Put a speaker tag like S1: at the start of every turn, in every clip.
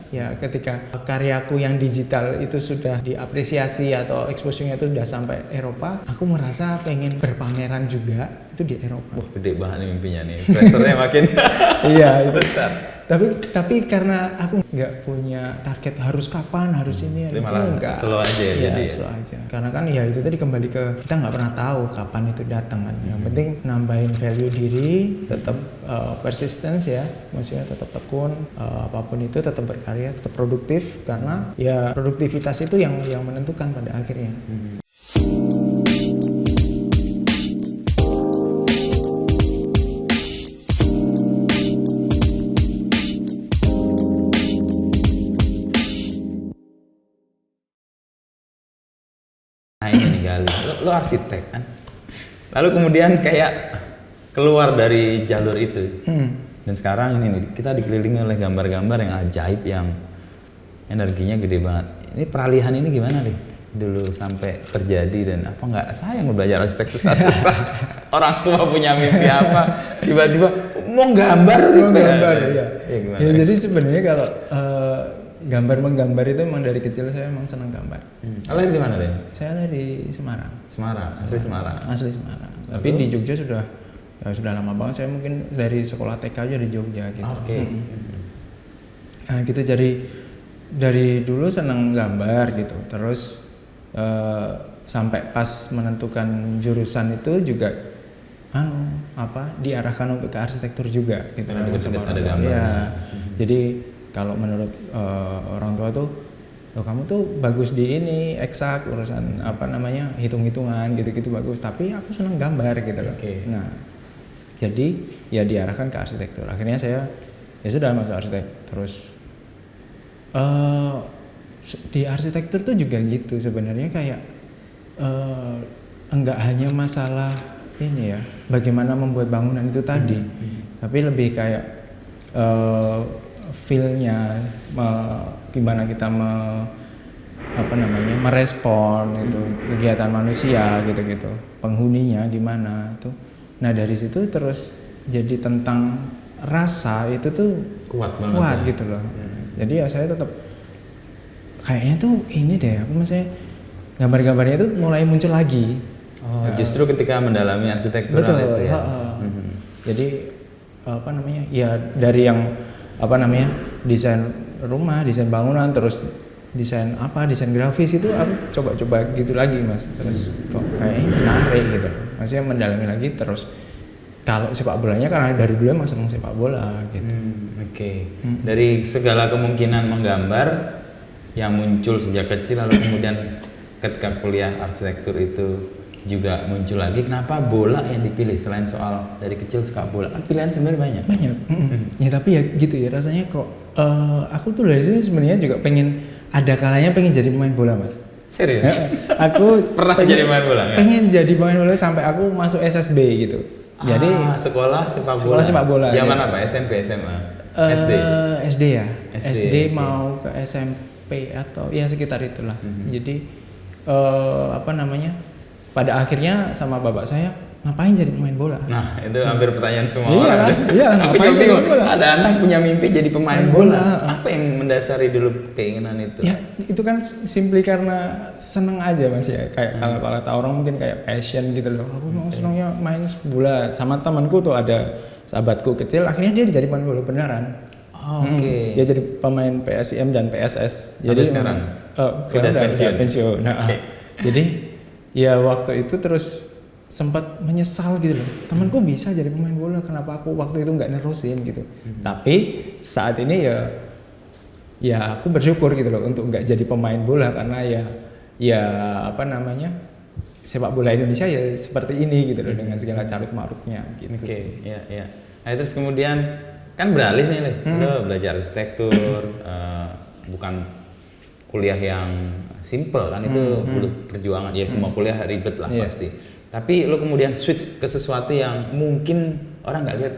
S1: Ya ketika karyaku yang digital itu sudah diapresiasi atau exposure-nya itu udah sampai Eropa, aku merasa pengen berpameran juga itu di Eropa.
S2: Wah, gede banget nih mimpinya nih, pressure-nya makin
S1: Iya itu.
S2: besar.
S1: Tapi karena aku nggak punya target harus kapan, harus ini,
S2: Itu
S1: itu
S2: malah
S1: enggak.
S2: slow aja ya, jadi ya?
S1: Slow aja. Karena kan ya itu tadi kembali ke kita nggak pernah tahu kapan itu datang kan. Yang penting nambahin value diri, tetap persistence ya, maksudnya tetap tekun, apapun itu tetap berkarya, tetap produktif karena ya produktivitas itu yang menentukan pada akhirnya.
S2: Nah ini nih Gali, lo arsitek kan, lalu kemudian kayak keluar dari jalur itu, dan sekarang ini nih kita dikelilingi oleh gambar-gambar yang ajaib yang energinya gede banget. Ini peralihan ini gimana nih dulu sampai terjadi dan apa nggak sayang belajar arsitek susah-susah? Orang tua punya mimpi apa, tiba-tiba mau gambar
S1: Ya.
S2: Gimana?
S1: Ya jadi sebenarnya kalau menggambar itu emang dari kecil saya emang senang gambar.
S2: Lahir di mana deh?
S1: Saya lahir di Semarang.
S2: Semarang, asli Semarang.
S1: Asli Semarang. Tapi di Jogja sudah lama banget. Saya mungkin dari sekolah TK aja di Jogja gitu.
S2: Oke.
S1: Nah gitu dari dulu senang gambar gitu. Terus sampai pas menentukan jurusan itu juga diarahkan untuk ke arsitektur juga gitu.
S2: Ada gambar.
S1: Ya. Jadi kalau menurut orang tua tuh, kamu tuh bagus di ini eksak urusan hitung-hitungan gitu-gitu bagus. Tapi aku senang gambar gitu loh.
S2: Okay.
S1: Nah, jadi ya diarahkan ke arsitektur. Akhirnya saya ya sudah masuk arsitek. Terus di arsitektur tuh juga gitu sebenarnya kayak enggak hanya masalah ini ya, bagaimana membuat bangunan itu tadi, tapi lebih kayak feel-nya, gimana kita merespon itu kegiatan manusia gitu-gitu, penghuninya gimana tuh. Nah dari situ terus jadi tentang rasa itu tuh
S2: kuat banget
S1: gitu loh. Jadi ya saya tetap kayaknya tuh ini deh, aku maksudnya gambar-gambarnya itu mulai muncul lagi.
S2: Justru ketika mendalami arsitektural itu ya.
S1: Jadi ya dari yang desain rumah, desain bangunan, terus desain grafis itu aku coba-coba gitu lagi mas. Terus kok kayaknya menarik gitu. Maksudnya mendalami lagi terus. Kalau sepak bolanya karena dari dulu emang seneng sepak bola gitu.
S2: Dari segala kemungkinan menggambar yang muncul sejak kecil lalu kemudian ketika kuliah arsitektur itu juga muncul lagi, kenapa bola yang dipilih selain soal dari kecil suka bola? Kan pilihan sebenarnya banyak.
S1: Ya tapi ya gitu ya rasanya kok aku tuh dari sini sebenarnya juga pengen ada kalanya pengen jadi pemain bola mas.
S2: Serius?
S1: Aku
S2: pernah jadi pemain bola?
S1: Pengen jadi pemain bola sampai aku masuk SSB gitu. Jadi
S2: sekolah sepak bola. Zaman apa? SMP, SMA? SD?
S1: SD ya. SD mau ke SMP atau ya sekitar itulah. Jadi pada akhirnya sama bapak saya ngapain jadi pemain bola?
S2: Nah itu hampir pertanyaan semua orang.
S1: Iya, ngapain jadi pemain bola?
S2: Ada anak punya mimpi jadi pemain bola. Apa yang mendasari dulu keinginan itu?
S1: Ya itu kan simply karena seneng aja mas ya. Kayak kalau kata orang mungkin kayak passion gitu loh. Aku mau senangnya main bola. Sama temanku tuh ada sahabatku kecil. Akhirnya dia jadi pemain bola beneran. Dia jadi pemain PSIM dan PSS.
S2: Jadi sekarang?
S1: Sekarang udah pensiun. Jadi ya waktu itu terus sempat menyesal gitu loh. Temanku bisa jadi pemain bola, kenapa aku waktu itu nggak nerusin gitu. Tapi saat ini ya aku bersyukur gitu loh untuk nggak jadi pemain bola karena sepak bola Indonesia ya seperti ini gitu loh dengan segala carut marutnya gitu sih.
S2: Iya. Nah terus kemudian kan beralih nih lo belajar arsitektur, bukan kuliah yang simple kan itu butuh perjuangan ya, semua kuliah ribet lah pasti. Tapi lo kemudian switch ke sesuatu yang mungkin orang nggak lihat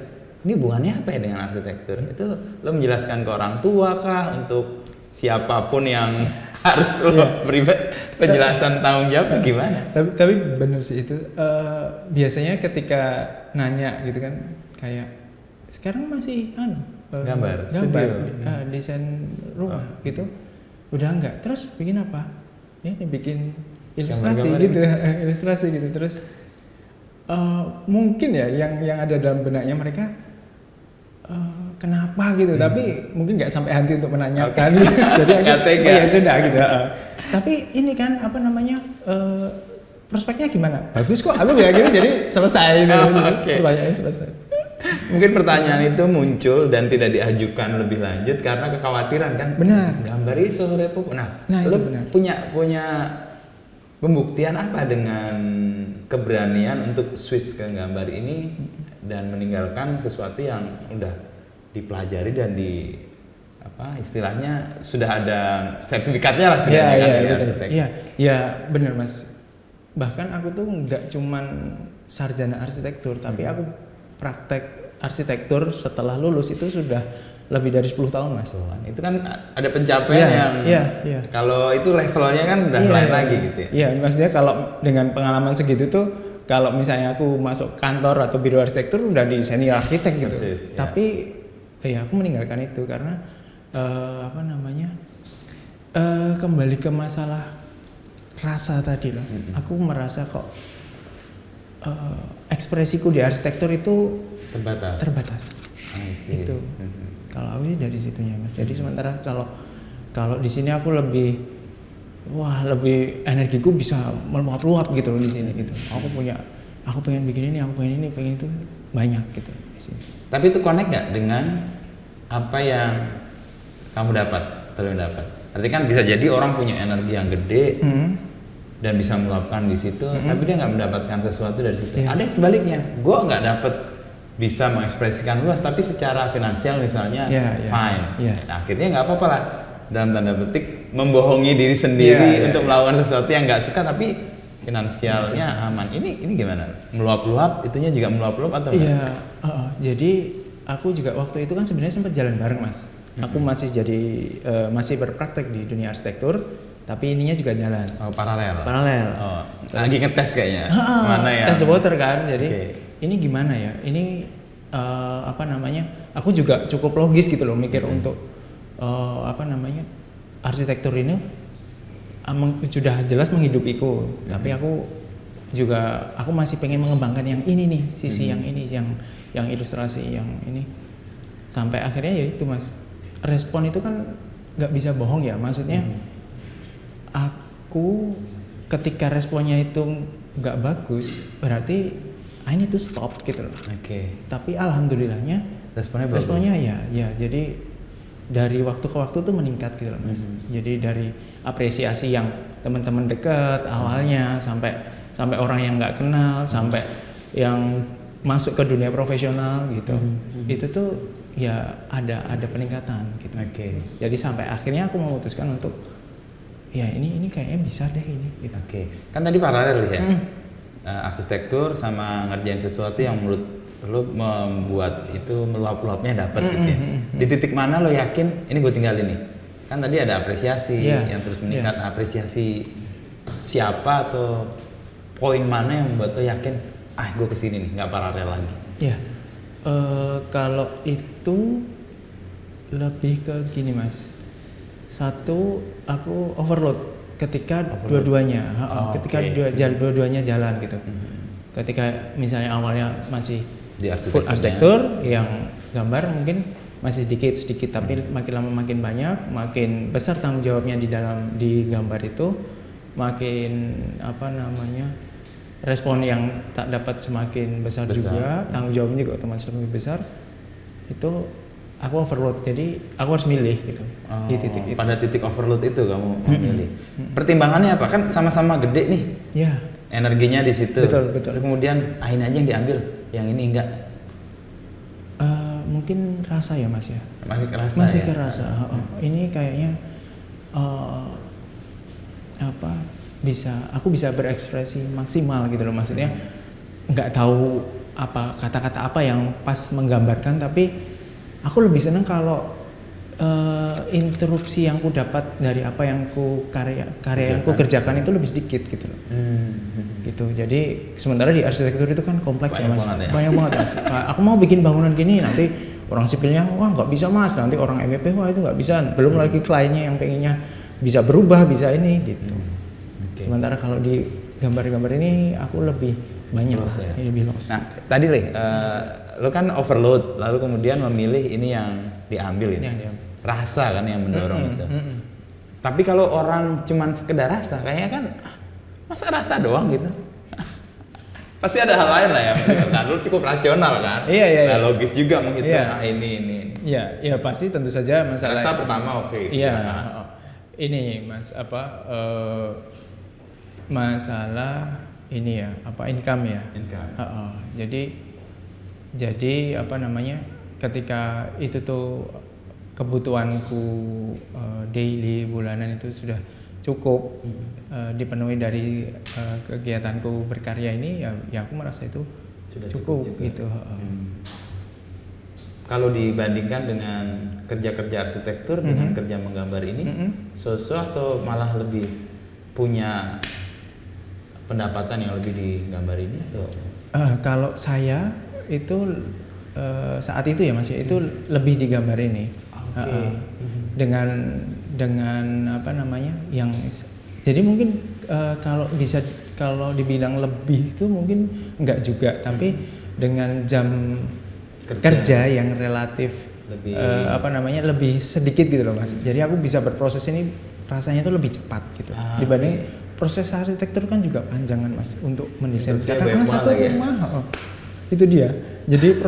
S2: ini hubungannya apa ya dengan arsitektur. Itu lo menjelaskan ke orang tua kah, untuk siapapun yang harus lo beri penjelasan tanggung jawab gimana?
S1: Tapi benar sih itu. Biasanya ketika nanya gitu kan kayak sekarang masih
S2: Gambar,
S1: gambar
S2: studio.
S1: desain rumah gitu udah enggak, terus bikin apa ya ini bikin ilustrasi
S2: Gambar-gambar
S1: gitu ilustrasi gitu. Terus mungkin ya yang ada dalam benaknya mereka kenapa gitu, tapi mungkin nggak sampai hati untuk menanyakan gitu. Jadi aku,
S2: Nggak tega.
S1: oh ya sudah gitu. Tapi ini kan apa namanya prospeknya gimana, bagus kok aku bilang gitu, jadi selesai gitu.
S2: Oke.
S1: Pertanyaannya selesai.
S2: Mungkin pertanyaan itu muncul dan tidak diajukan lebih lanjut karena kekhawatiran kan.
S1: Benar.
S2: Gambar itu repot. Nah,
S1: Nah,
S2: lu
S1: itu benar.
S2: punya pembuktian apa dengan keberanian untuk switch ke gambar ini dan meninggalkan sesuatu yang udah dipelajari dan di apa istilahnya sudah ada sertifikatnya lah
S1: Iya,
S2: sebenarnya kan
S1: iya,
S2: dari
S1: betul.
S2: arsitek.
S1: Iya, iya, benar Mas. Bahkan aku tuh nggak cuman sarjana arsitektur, tapi aku praktek arsitektur setelah lulus itu sudah lebih dari 10 tahun Mas.
S2: Itu kan ada pencapaian yang
S1: iya.
S2: kalau itu levelnya kan udah
S1: Iya,
S2: lain
S1: iya,
S2: lagi
S1: iya.
S2: gitu ya.
S1: Iya, maksudnya kalau dengan pengalaman segitu tuh, kalau misalnya aku masuk kantor atau biro arsitektur udah di senior arsitek gitu.
S2: Persis, ya.
S1: Tapi ya aku meninggalkan itu karena apa namanya kembali ke masalah rasa tadi loh. Aku merasa kok ekspresiku di arsitektur itu terbatas.
S2: I see.
S1: Itu. Kalau aku sih dari situnya Mas. Jadi sementara kalau di sini aku lebih energiku bisa meluap-luap gitu loh di sini gitu. Aku pengen bikin ini, aku pengen ini, pengen itu, banyak gitu di sini.
S2: Tapi itu connect nggak dengan apa yang kamu dapat, Artinya kan bisa jadi orang punya energi yang gede dan bisa meluapkan di situ, tapi dia nggak mendapatkan sesuatu dari situ.
S1: Iya.
S2: Ada yang sebaliknya, gue nggak dapet bisa mengekspresikan luas, tapi secara finansial misalnya fine.
S1: Iya.
S2: Nah, akhirnya nggak apa-apa lah dalam tanda petik membohongi diri sendiri untuk melakukan sesuatu yang nggak suka, tapi finansialnya aman. Ini gimana? Meluap-luap, itunya juga meluap-luap atau enggak?
S1: Iya, jadi aku juga waktu itu kan sebenarnya sempat jalan bareng Mas. Aku masih masih berpraktek di dunia arsitektur, tapi ininya juga jalan.
S2: Oh, paralel. Oh, lagi ngetes kayaknya. Mana ya?
S1: Test the water kan. Jadi
S2: Oke.
S1: ini gimana ya? Ini apa namanya? Aku juga cukup logis gitu loh mikir untuk apa namanya? Arsitektur ini sudah jelas menghidupiku, tapi aku masih pengen mengembangkan yang ini nih, sisi yang ini, yang ilustrasi, yang ini. Sampai akhirnya ya itu Mas. Respon itu kan nggak bisa bohong ya, maksudnya aku ketika responnya itu nggak bagus berarti I need to stop gitu loh.
S2: Oke.
S1: Tapi alhamdulillahnya
S2: Responnya bagus.
S1: responnya ya jadi dari waktu ke waktu tuh meningkat gitu loh Mas. Jadi dari apresiasi yang teman-teman dekat awalnya sampai orang yang nggak kenal, sampai yang masuk ke dunia profesional gitu. Itu tuh ya ada peningkatan gitu.
S2: Oke.
S1: Jadi sampai akhirnya aku memutuskan untuk ya ini kayaknya bisa deh ini gitu.
S2: Oke. Kan tadi paralel ya. Arsitektur sama ngerjain sesuatu yang menurut lo membuat itu meluap-luapnya dapat gitu ya. Di titik mana lo yakin ini gue tinggalin nih? Kan tadi ada apresiasi yang terus meningkat. Apresiasi siapa atau poin mana yang membuat lo yakin gue kesini nih, nggak paralel lagi?
S1: Ya, kalau itu lebih ke gini Mas. Satu, aku overload ketika dua-duanya, ketika dua-duanya jalan gitu. Ketika misalnya awalnya masih
S2: Di
S1: full arsitektur, yang gambar mungkin masih sedikit, tapi makin lama makin banyak, makin besar tanggung jawabnya di gambar itu, makin apa namanya, respon yang tak dapat semakin besar juga, tanggung jawabnya juga otomatis lebih besar. Itu aku overload, jadi aku harus milih gitu di titik itu.
S2: Pada titik overload itu kamu memilih. Pertimbangannya apa? Kan sama-sama gede nih.
S1: Ya.
S2: Energinya di situ.
S1: Betul.
S2: Terus kemudian ini aja yang diambil, yang ini enggak.
S1: Mungkin rasa ya Mas ya.
S2: Masih
S1: kerasa. Ini kayaknya aku bisa berekspresi maksimal gitu loh, maksudnya nggak tahu apa kata-kata apa yang pas menggambarkan, tapi aku lebih seneng kalau interupsi yang ku dapat dari apa yang karya yang ku kerjakan itu lebih sedikit gitu loh. Gitu. Jadi sementara di arsitektur itu kan kompleks ya Mas. Banyak banget Mas. Aku mau bikin bangunan gini, nanti orang sipilnya wah nggak bisa Mas, nanti orang MEP wah itu nggak bisa. Belum lagi kliennya yang pengennya bisa berubah, bisa ini gitu. Sementara kalau di gambar-gambar ini aku lebih banyak lebih luas.
S2: Nah, tadi lo kan overload, lalu kemudian memilih ini yang diambil ini. Rasa kan yang mendorong itu. Tapi kalau orang cuman sekedar rasa, kayaknya kan masa rasa doang gitu. Pasti ada hal lain lah ya. Nah, lo cukup rasional kan.
S1: Iya.
S2: Nah, logis juga menghitung ini.
S1: Iya, pasti tentu saja masalah.
S2: Rasa pertama oke.
S1: Iya. Ini Mas masalah ini ya, income ya. Jadi apa namanya? Ketika itu tuh kebutuhanku daily bulanan itu sudah cukup dipenuhi dari kegiatanku berkarya ini ya aku merasa itu sudah cukup gitu.
S2: Kalau dibandingkan dengan kerja-kerja arsitektur dengan kerja menggambar ini, sosok atau malah lebih punya pendapatan yang lebih di gambar ini atau?
S1: Kalau saya itu saat itu ya Mas itu lebih di gambar ini. Dengan apa namanya yang jadi mungkin kalau dibilang lebih itu mungkin enggak juga, tapi dengan jam kerja yang relatif lebih lebih sedikit gitu loh Mas. Jadi aku bisa berproses ini rasanya itu lebih cepat gitu dibanding proses arsitektur kan juga panjangan Mas untuk mendesain katakanlah satu rumah. Itu dia. Jadi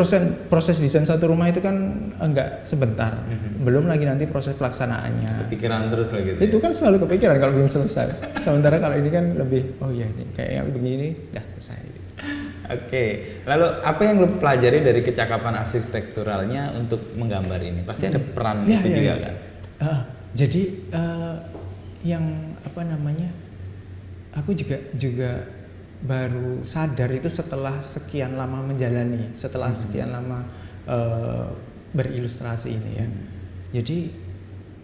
S1: proses desain satu rumah itu kan enggak sebentar. Belum lagi nanti proses pelaksanaannya.
S2: Kepikiran terus lagi gitu.
S1: Itu kan selalu kepikiran kalau belum selesai. Sementara kalau ini kan lebih kayak yang begini udah selesai.
S2: Oke. Lalu apa yang lo pelajari dari kecakapan arsitekturalnya untuk menggambar ini? Pasti ada peran itu juga kan?
S1: Jadi yang apa namanya? Aku juga baru sadar itu setelah sekian lama menjalani, setelah sekian lama berilustrasi ini ya. Jadi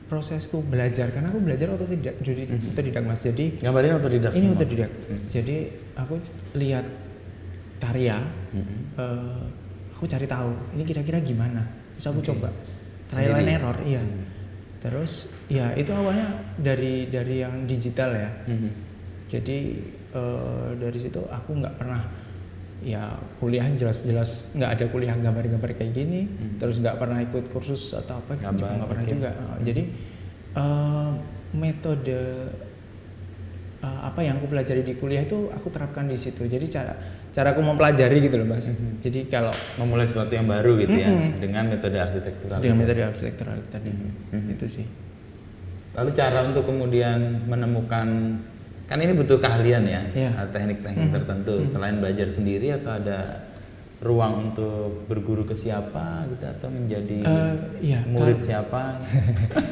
S1: prosesku belajar, karena aku belajar otodidak Mas. Jadi
S2: gambarnya otodidak.
S1: Ini otodidak. Jadi aku lihat karya, aku cari tahu ini kira-kira gimana. Terus aku coba trial and error, iya. Terus ya itu awalnya dari yang digital ya. Jadi dari situ aku nggak pernah ya kuliah jelas nggak ada kuliah gambar-gambar kayak gini, terus nggak pernah ikut kursus atau apa gitu juga nggak pernah juga. Jadi metode apa yang aku pelajari di kuliah itu aku terapkan di situ. Jadi cara aku mempelajari gitu loh Mas. Jadi kalau
S2: memulai sesuatu yang baru gitu ya dengan metode arsitektural.
S1: Dengan metode arsitektural tadi itu sih.
S2: Lalu cara untuk kemudian menemukan, kan ini butuh keahlian ya, teknik-teknik tertentu. Selain belajar sendiri atau ada ruang untuk berguru ke siapa gitu atau menjadi murid siapa?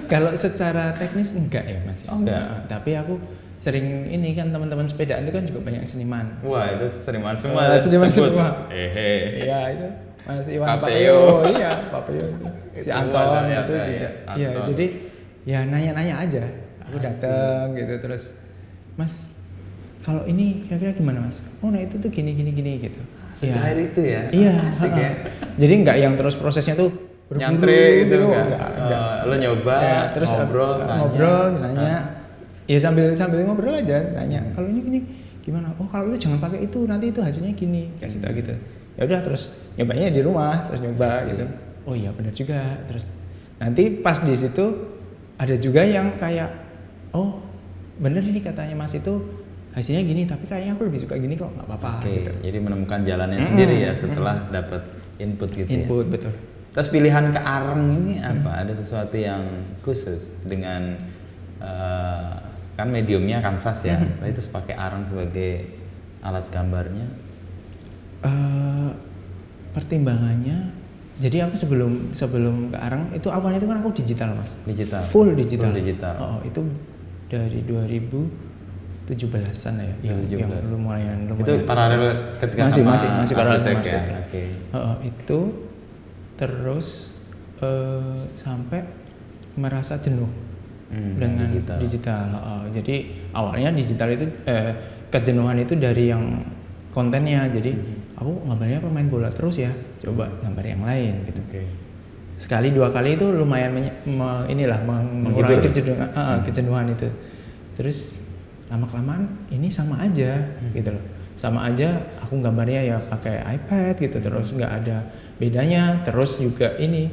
S1: Kalau secara teknis enggak ya Mas. Enggak. Tapi aku sering ini kan teman-teman sepedaan itu kan juga banyak seniman.
S2: Wah itu seniman semua.
S1: Seniman semua. Iya itu Mas Iwan Papeo. Iya Papeo itu. Si Anton itu juga. Iya jadi ya nanya-nanya aja. Aku datang gitu terus. Mas, kalau ini kira-kira gimana Mas? Oh, nah itu tuh gini gitu.
S2: Secair itu ya?
S1: Iya, asik ya. Jadi nggak yang terus prosesnya tuh
S2: nyantri gitu enggak. Lo nyoba,
S1: terus ngobrol, nanya. Ya sambil ngobrol aja, nanya. Kalau ini gini gimana? Oh, kalau itu jangan pakai itu, nanti itu hasilnya gini. Kasih tau gitu. Ya udah terus nyobanya di rumah, terus nyoba gitu. Oh iya benar juga. Terus nanti pas di situ ada juga yang kayak bener ini katanya Mas itu hasilnya gini, tapi kayaknya aku lebih suka gini kok, nggak apa-apa. Gitu.
S2: Jadi menemukan jalannya sendiri ya setelah dapat input gitu.
S1: Input betul.
S2: Terus pilihan ke arang ini apa? Ada sesuatu yang khusus dengan kan mediumnya kanvas ya, tapi terus pakai arang sebagai alat gambarnya?
S1: Pertimbangannya, jadi aku sebelum ke arang itu awalnya itu kan aku digital Mas. Full digital. Itu dari 2017-an ya, yang lumayan.
S2: Itu paralel ketika
S1: masih paralel sama
S2: ya.
S1: Itu terus sampai merasa jenuh dengan digital. Jadi awalnya digital itu kejenuhan itu dari yang kontennya. Jadi aku gambarnya pemain bola terus ya, coba gambar yang lain gitu. Sekali dua kali itu lumayan mengurangi kejenuhan itu. Terus lama-kelamaan ini sama aja gitu loh. Sama aja aku gambarnya ya pakai iPad gitu, terus nggak ada bedanya. Terus juga ini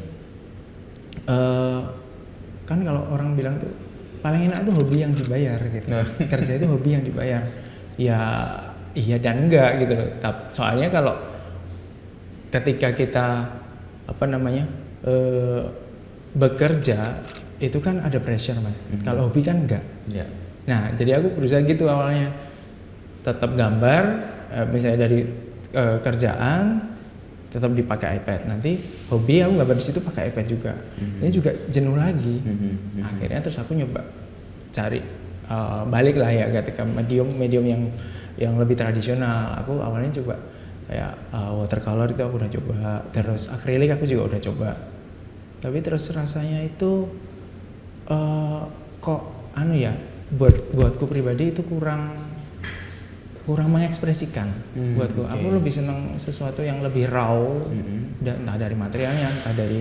S1: kan kalau orang bilang tuh paling enak tuh hobi yang dibayar gitu. Kerja itu hobi yang dibayar. Ya iya dan enggak gitu loh. Soalnya kalau ketika kita bekerja itu kan ada pressure mas. Kalau hobi kan enggak. Nah jadi aku berusaha gitu awalnya, tetap gambar misalnya dari kerjaan tetap dipakai iPad, nanti hobi aku gambar di situ pakai iPad juga. Ini juga jenuh lagi. Akhirnya terus aku nyoba cari balik lah ya ketika medium yang lebih tradisional. Aku awalnya coba kayak watercolor itu aku udah coba, terus akrilik aku juga udah coba. Tapi terus rasanya itu kok buatku pribadi itu kurang mengekspresikan buatku. Aku lebih senang sesuatu yang lebih raw, entah dari materialnya, entah dari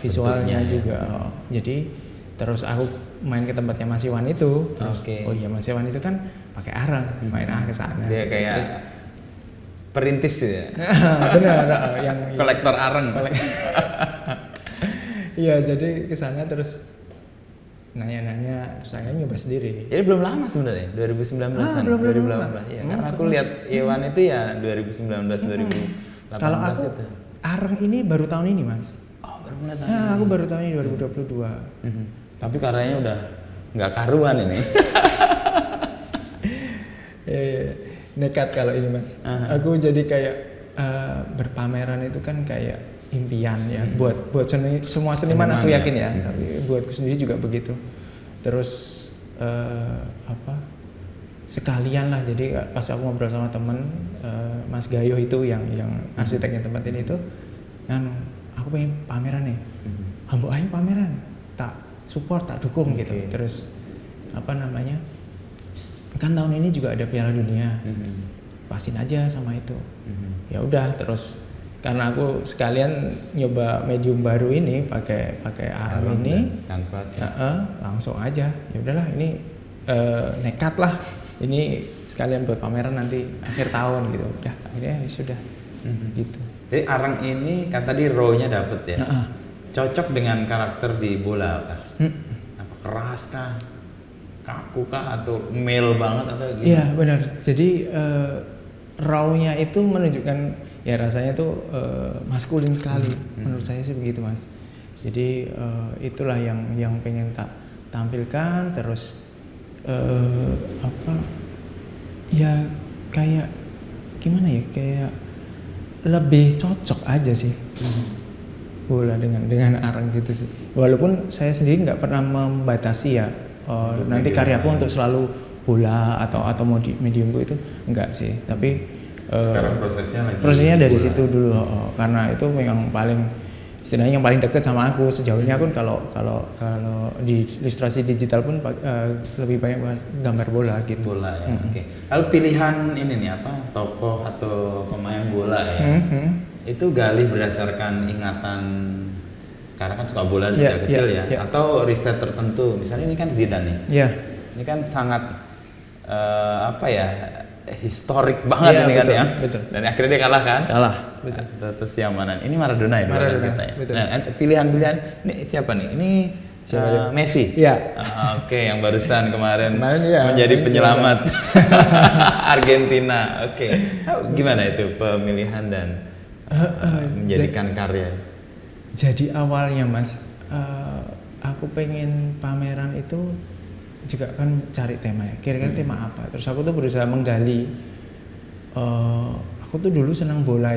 S1: visualnya juga. Jadi terus aku main ke tempatnya Mas Iwan itu, terus oh iya Mas Iwan itu kan pakai arang, main ke sana.
S2: Dia kayak terus, perintis ya.
S1: Benar, yang
S2: kolektor arang.
S1: Iya, jadi ke sana terus nanya-nanya, terus akhirnya nyoba sendiri.
S2: Jadi belum lama sebenarnya, 2019-an.
S1: Belum
S2: 2018. Iya, karena aku lihat Iwan itu ya 2019 2018
S1: kalau aku
S2: itu.
S1: Arang ini baru tahun ini, Mas.
S2: Oh, baru mulai tahun.
S1: Aku baru tahun ini 2022.
S2: Tapi karyanya udah nggak karuan ini.
S1: Nekat kalau ini, Mas. Aku jadi kayak berpameran itu kan kayak impian ya, buat semua seniman aku yakin ya. Tapi buatku sendiri juga begitu. Terus sekalian lah, jadi pas aku ngobrol sama temen Mas Gayo itu yang arsiteknya tempat ini itu, kan aku pengen pameran nih, Hambo ayo pameran, tak support, tak dukung gitu. Terus kan tahun ini juga ada Piala Dunia, pasin aja sama itu. Ya udah, terus karena aku sekalian nyoba medium baru ini pakai arang ini,
S2: kanvas
S1: langsung aja ya udahlah ini nekat lah, ini sekalian buat pameran nanti akhir tahun gitu. Udah akhirnya sudah gitu. Jadi
S2: arang ini kan tadi raw-nya dapet ya, cocok dengan karakter di bola kah? Apa keras kah, kaku kah, atau male banget atau gimana?
S1: Iya benar, jadi raw-nya itu menunjukkan ya rasanya tuh maskulin sekali. Menurut saya sih begitu mas. Jadi itulah yang pengen tak tampilkan. Terus ya kayak gimana ya, kayak lebih cocok aja sih bola dengan arang gitu sih. Walaupun saya sendiri nggak pernah membatasi ya nanti karyaku untuk selalu bola atau mediumku itu enggak sih. Tapi
S2: sekarang
S1: prosesnya dari situ dulu, karena itu yang paling istilahnya yang paling dekat sama aku sejauh ini. Aku kalau di ilustrasi digital pun lebih banyak gambar bola gitu.
S2: Bola ya. Lalu pilihan ini nih tokoh atau pemain bola ya, itu Galih berdasarkan ingatan karena kan suka bola dari kecil ya, atau riset tertentu. Misalnya ini kan Zidane nih, ini kan sangat historik banget ini kan ya. Betul. Dan akhirnya dia kalah kan?
S1: Kalah. Betul.
S2: Terus yang mana? Ini Maradona ya. Kita ya.
S1: Betul.
S2: Nah, pilihan-pilihan ini siapa nih? Ini Messi.
S1: Iya.
S2: Yang barusan kemarin
S1: ya,
S2: menjadi penyelamat Argentina. Gimana itu pemilihan dan menjadikan karya?
S1: Jadi awalnya mas, aku pengen pameran itu juga kan cari tema ya, kira-kira tema apa. Terus aku tuh berusaha menggali, aku tuh dulu senang bola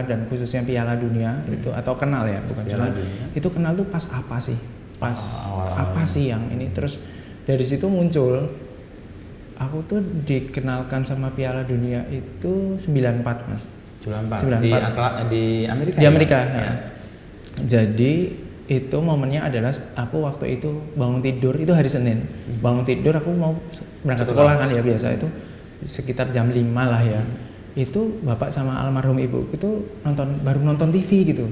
S1: dan khususnya Piala Dunia itu, atau kenal ya, bukan senang itu, kenal tuh pas apa sih, apa sih yang ini. Terus dari situ muncul, aku tuh dikenalkan sama Piala Dunia itu 94 mas.
S2: 94. Di Amerika.
S1: Di Amerika. Ya. Jadi itu momennya adalah aku waktu itu bangun tidur, itu hari Senin. Bangun tidur aku mau berangkat sekolah kan ya, biasa itu sekitar jam 5 lah ya. Itu bapak sama almarhum ibu itu baru nonton TV gitu.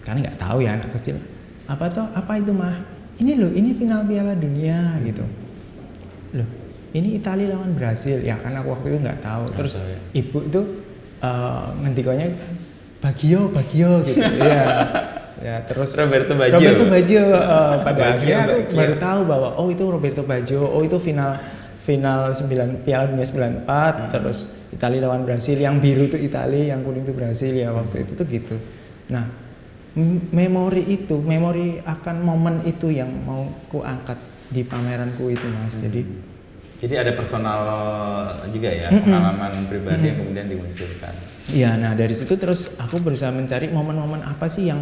S1: Karena nggak tahu ya anak kecil. Apa itu mah? Ini loh, ini final Piala Dunia gitu. Loh, ini Italia lawan Brasil. Ya kan aku waktu itu nggak tahu. Terus ibu itu ngendikannya Baggio gitu. Ya terus
S2: Roberto Baggio
S1: pada akhirnya aku baru tahu bahwa itu Roberto Baggio, itu final Piala Dunia 94, terus Italia lawan Brasil, yang biru itu Italia, yang kuning itu Brasil ya waktu itu tuh gitu. Nah, memori akan momen itu yang mau ku angkat di pameranku itu, Mas.
S2: Jadi ada personal juga ya, pengalaman pribadi yang kemudian dimunculkan.
S1: Iya, nah dari situ terus aku berusaha mencari momen-momen apa sih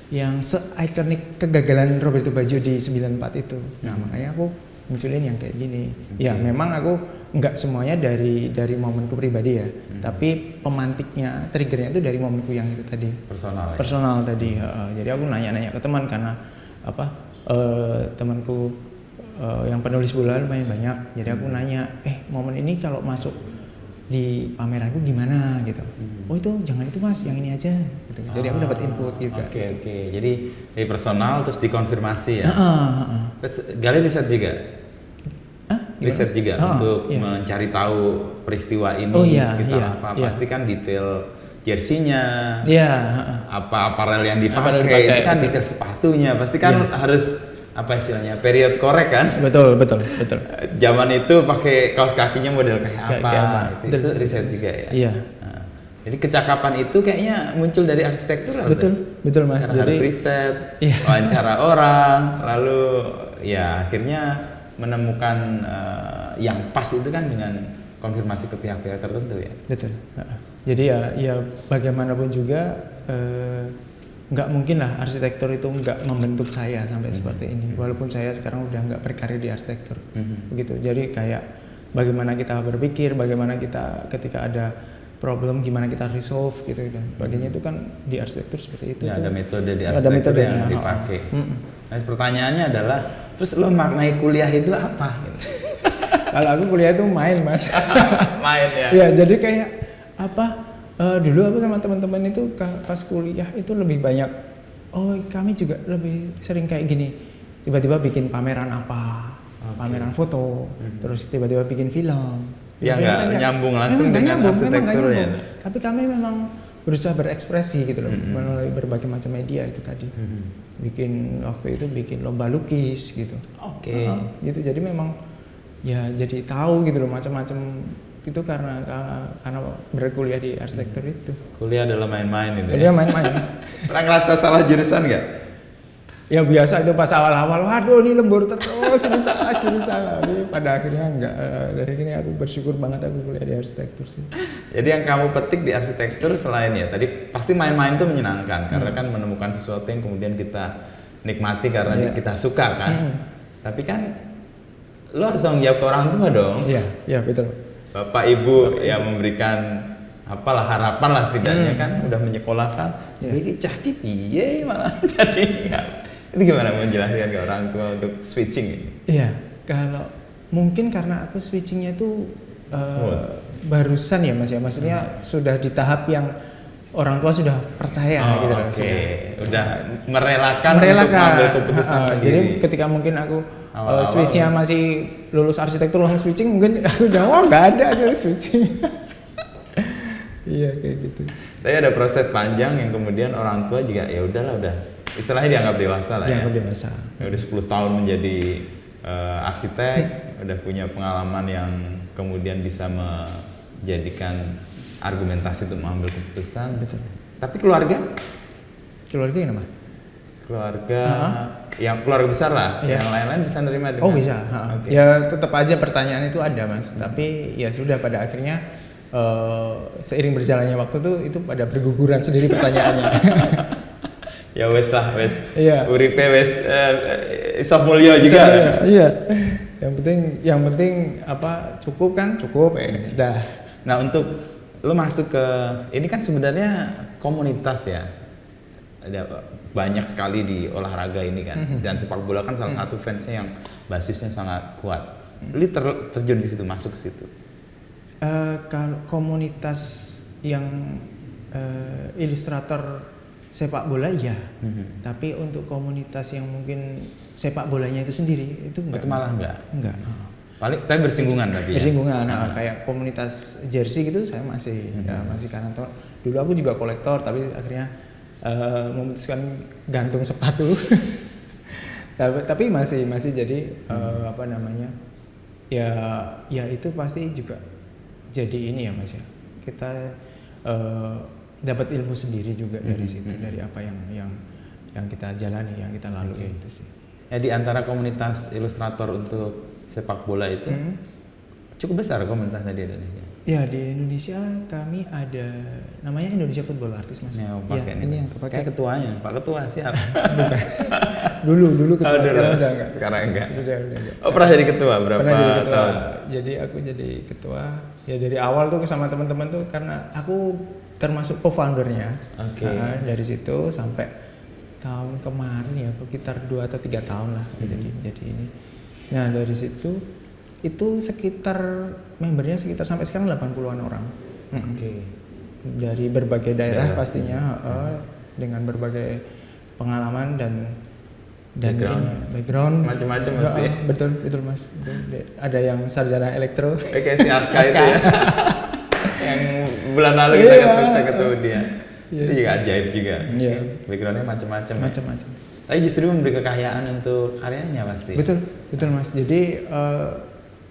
S1: yang se-ikonik kegagalan Roberto Baggio di 94 itu. Nah, makanya aku munculin yang kayak gini. Ya, memang aku nggak semuanya dari momenku pribadi ya, tapi pemantiknya, triggernya itu dari momenku yang itu tadi. Personal tadi. Jadi aku nanya-nanya ke teman karena temanku yang penulis bola lumayan banyak. Jadi aku nanya, momen ini kalau masuk di pameranku gimana gitu. Oh itu jangan itu Mas, yang ini aja gitu. Jadi aku dapat input juga.
S2: Oke. Jadi dari personal terus dikonfirmasi ya. Terus Gali riset juga. Riset juga untuk mencari tahu peristiwa ini sekitar apa. Pasti kan detail jersinya. Apa aparel yang dipakai, itu kan detail sepatunya. Pasti kan harus apa istilahnya, period korek kan?
S1: Betul.
S2: Zaman itu pakai kaos kakinya model kayak apa? Itu riset juga ya.
S1: Iya.
S2: Nah, jadi kecakapan itu kayaknya muncul dari arsitektur.
S1: Betul Mas.
S2: Karena harus riset, wawancara orang, lalu ya akhirnya menemukan yang pas itu kan dengan konfirmasi ke pihak-pihak tertentu ya.
S1: Betul. Jadi ya bagaimanapun juga nggak mungkin lah arsitektur itu nggak membentuk saya sampai seperti ini, walaupun saya sekarang udah nggak berkarir di arsitektur begitu. Jadi kayak bagaimana kita berpikir, bagaimana kita ketika ada problem gimana kita resolve gitu dan sebagainya, itu kan di arsitektur seperti itu.
S2: Ada metode di arsitektur yang dipakai. Nah, pertanyaannya adalah terus lo maknai kuliah itu apa gitu?
S1: Kalau aku kuliah itu main Mas.
S2: Main ya.
S1: Ya jadi kayak apa, dulu aku sama teman-teman itu pas kuliah itu lebih banyak, kami juga lebih sering kayak gini, tiba-tiba bikin pameran pameran foto, terus tiba-tiba bikin film.
S2: Ya nggak nyambung langsung dengan arsitektur ya.
S1: Tapi kami memang berusaha berekspresi gitu loh, melalui berbagai macam media itu tadi. Waktu itu bikin lomba lukis gitu. Gitu, jadi memang ya jadi tahu gitu loh macam-macam itu karena berkuliah di arsitektur itu. Kuliah adalah main-main itu. Kuliah main-main.
S2: Pernah ngerasa salah jurusan nggak?
S1: Ya biasa itu pas awal-awal, waduh ini lembur terus, ini salah jurusan. Tapi pada akhirnya enggak. Dari ini aku bersyukur banget aku kuliah di arsitektur sih.
S2: Jadi yang kamu petik di arsitektur selain ya tadi pasti main-main itu menyenangkan karena kan menemukan sesuatu yang kemudian kita nikmati karena kita suka kan. Tapi kan lo harus tanggung jawab ke orang tua dong.
S1: Iya betul.
S2: Bapak ibu yang memberikan apalah harapan lah setidaknya kan udah menyekolahkan. Jadi cah piye malah jadi itu gimana menjelaskan ke orang tua untuk switching ini?
S1: Iya, kalau mungkin karena aku switchingnya itu barusan ya Mas ya, maksudnya sudah di tahap yang orang tua sudah percaya gitu loh.
S2: Udah merelakan untuk mengambil keputusan sendiri.
S1: Jadi ketika mungkin aku switchnya masih lulus arsitektur langsung switching, mungkin aku udah nggak ada aja switching. Iya kayak gitu.
S2: Tapi ada proses panjang yang kemudian orang tua juga ya udahlah udah istilahnya dianggap dewasa lah ya.
S1: Dianggap dewasa.
S2: Ya udah 10 tahun menjadi arsitek, udah punya pengalaman yang kemudian bisa menjadikan argumentasi untuk mengambil keputusan.
S1: Betul.
S2: Tapi keluarga?
S1: Keluarga yang mana?
S2: Keluarga yang keluarga besar lah, yang lain-lain bisa nerima dengan.
S1: Bisa. Ya tetap aja pertanyaan itu ada Mas. Tapi ya sudah pada akhirnya seiring berjalannya waktu tuh itu pada berguguran sendiri pertanyaannya.
S2: Ya wes lah, wes.
S1: Iya.
S2: Uripe wes isop mulya juga.
S1: Iya. Yang penting apa cukup kan? Cukup sudah.
S2: Nah, untuk lo masuk ke ini kan sebenarnya komunitas ya. ada banyak sekali di olahraga ini kan. Dan sepak bola kan salah satu fansnya yang basisnya sangat kuat. Li terjun ke situ, masuk ke situ.
S1: Kalau komunitas yang ilustrator sepak bola iya, tapi untuk komunitas yang mungkin sepak bolanya itu sendiri itu enggak.
S2: Itu malah enggak. Paling tapi bersinggungan tapi
S1: bersinggungan ya? Kayak komunitas jersey gitu saya masih masih karena dulu aku juga kolektor tapi akhirnya memutuskan gantung sepatu. tapi masih jadi apa namanya ya itu pasti juga jadi ini ya Mas ya, kita dapat ilmu sendiri juga dari situ, dari apa yang kita jalani, yang kita lalui itu sih.
S2: Ya, di antara komunitas ilustrator untuk sepak bola itu cukup besar komunitasnya di Indonesia.
S1: Ya di Indonesia kami ada namanya Indonesia Football Artist Mas.
S2: Ya, ini yang pakai ketuanya, Pak Ketua siap.
S1: Bukan. dulu ketua, sekarang udah enggak.
S2: Sekarang enggak.
S1: Sudah enggak.
S2: Oh, pernah jadi ketua berapa tahun?
S1: Jadi aku jadi ketua ya dari awal tuh sama teman-teman tuh karena aku termasuk co-foundernya.
S2: Oke.
S1: Dari situ sampai tahun kemarin ya sekitar 2 atau 3 tahun lah jadi ini. Nah dari situ itu sekitar membernya sekitar sampai sekarang 80-an orang.
S2: Oke.
S1: Dari berbagai daerah pastinya dengan berbagai pengalaman dan background
S2: macam-macam mesti.
S1: Betul Mas. Ada yang sarjana elektro.
S2: Kayak si Aska itu ya. Yang bulan lalu saya ketemu dia. Itu juga ajaib juga. Backgroundnya macam-macam.
S1: Macam-macam.
S2: Tapi justru memberi kekayaan untuk karyanya pasti.
S1: Betul Mas. Jadi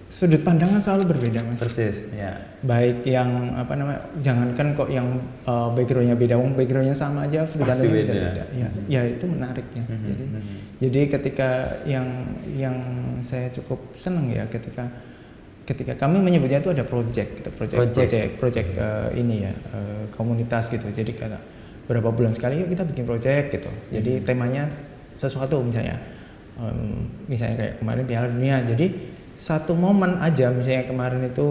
S1: sudut pandangan selalu berbeda Mas.
S2: Persis, ya.
S1: Baik yang apa namanya, jangankan kok yang backgroundnya beda, backgroundnya sama aja sudut pandangnya bisa beda. Ya itu menarik ya. Jadi ketika yang saya cukup senang ya ketika kami menyebutnya itu ada project ini ya, komunitas gitu. Jadi kata berapa bulan sekali yuk kita bikin project gitu. Jadi temanya sesuatu misalnya kayak kemarin Piala Dunia. Jadi satu momen aja misalnya kemarin itu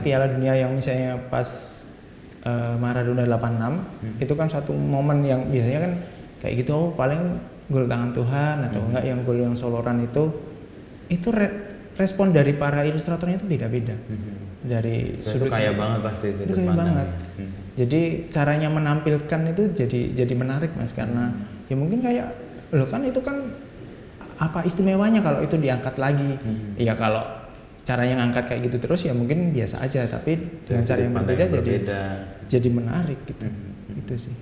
S1: Piala Dunia yang misalnya pas Maradona 86 itu kan satu momen yang biasanya kan kayak gitu paling gol tangan Tuhan atau enggak yang gol yang soloran itu respon dari para ilustratornya itu beda-beda. Dari sudut
S2: kaya banget pasti sudut pandangnya.
S1: Jadi caranya menampilkan itu jadi menarik Mas karena ya mungkin kayak kan itu kan apa istimewanya kalau itu diangkat lagi. Ya kalau caranya ngangkat kayak gitu terus ya mungkin biasa aja tapi dengan cara yang berbeda jadi menarik gitu. Itu sih.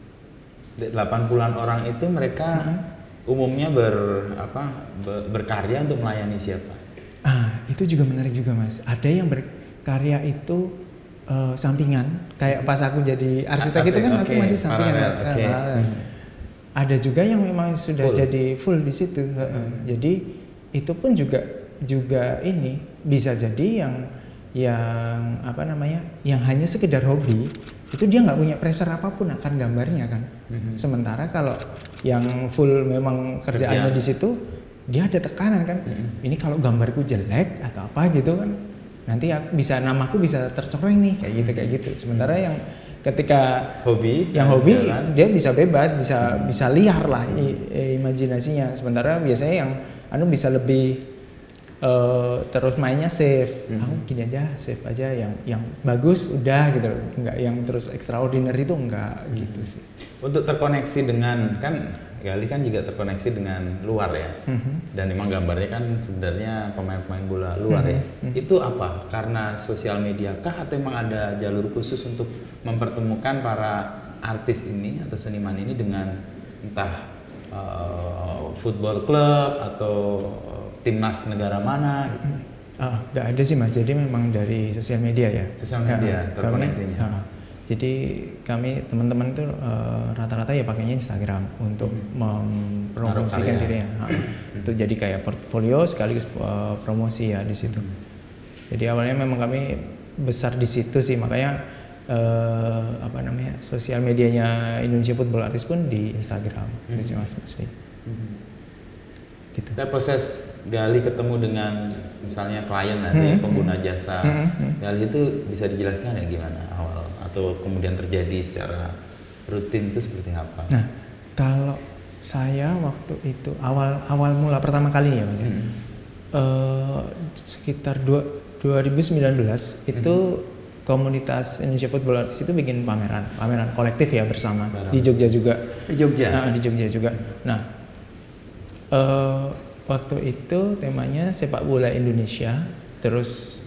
S2: 80-an orang itu mereka umumnya berkarya untuk melayani siapa?
S1: Itu juga menarik juga Mas. Ada yang berkarya itu sampingan, kayak pas aku jadi arsitek itu kan aku masih sampingan Mas. Ada juga yang memang sudah jadi full di situ. Jadi itu pun juga ini bisa jadi yang apa namanya, yang hanya sekedar hobi itu dia nggak punya pressure apapun akan gambarnya kan. Sementara kalau yang full memang kerjaannya di situ dia ada tekanan kan. Ini kalau gambarku jelek atau apa gitu kan, nanti namaku bisa tercoreng nih kayak gitu. Sementara yang ketika hobi dia bisa bebas, bisa liar lah imajinasinya. Sementara biasanya yang bisa lebih terus mainnya safe. Aku gini aja, safe aja yang bagus udah gitu. Enggak yang terus extraordinary itu enggak gitu sih.
S2: Untuk terkoneksi dengan Gali kan juga terkoneksi dengan luar ya. Dan memang gambarnya kan sebenarnya pemain-pemain bola luar ya. Itu apa? Karena sosial media kah atau memang ada jalur khusus untuk mempertemukan para artis ini atau seniman ini dengan entah football club atau timnas negara mana gitu?
S1: Nggak ada sih Mas, jadi memang dari sosial media ya.
S2: Sosial media terkoneksinya.
S1: Jadi kami teman-teman itu rata-rata ya pakainya Instagram untuk mempromosikan dirinya. Itu jadi kayak portfolio sekaligus promosi ya di situ. Jadi awalnya memang kami besar di situ sih, makanya sosial medianya Indonesia Football Artist pun di Instagram. Gitu Mas. Gitu.
S2: Dan proses Gali ketemu dengan misalnya klien nanti pengguna jasa Gali itu bisa dijelaskan ya gimana awal atau kemudian terjadi secara rutin itu seperti apa?
S1: Nah, kalau saya waktu itu awal mula pertama kali ya Mas ya. Sekitar 2019 itu komunitas Indonesia Football Artist itu bikin pameran kolektif ya bersama di Jogja juga.
S2: Di Jogja.
S1: Nah, di Jogja juga. Nah, waktu itu temanya sepak bola Indonesia. Terus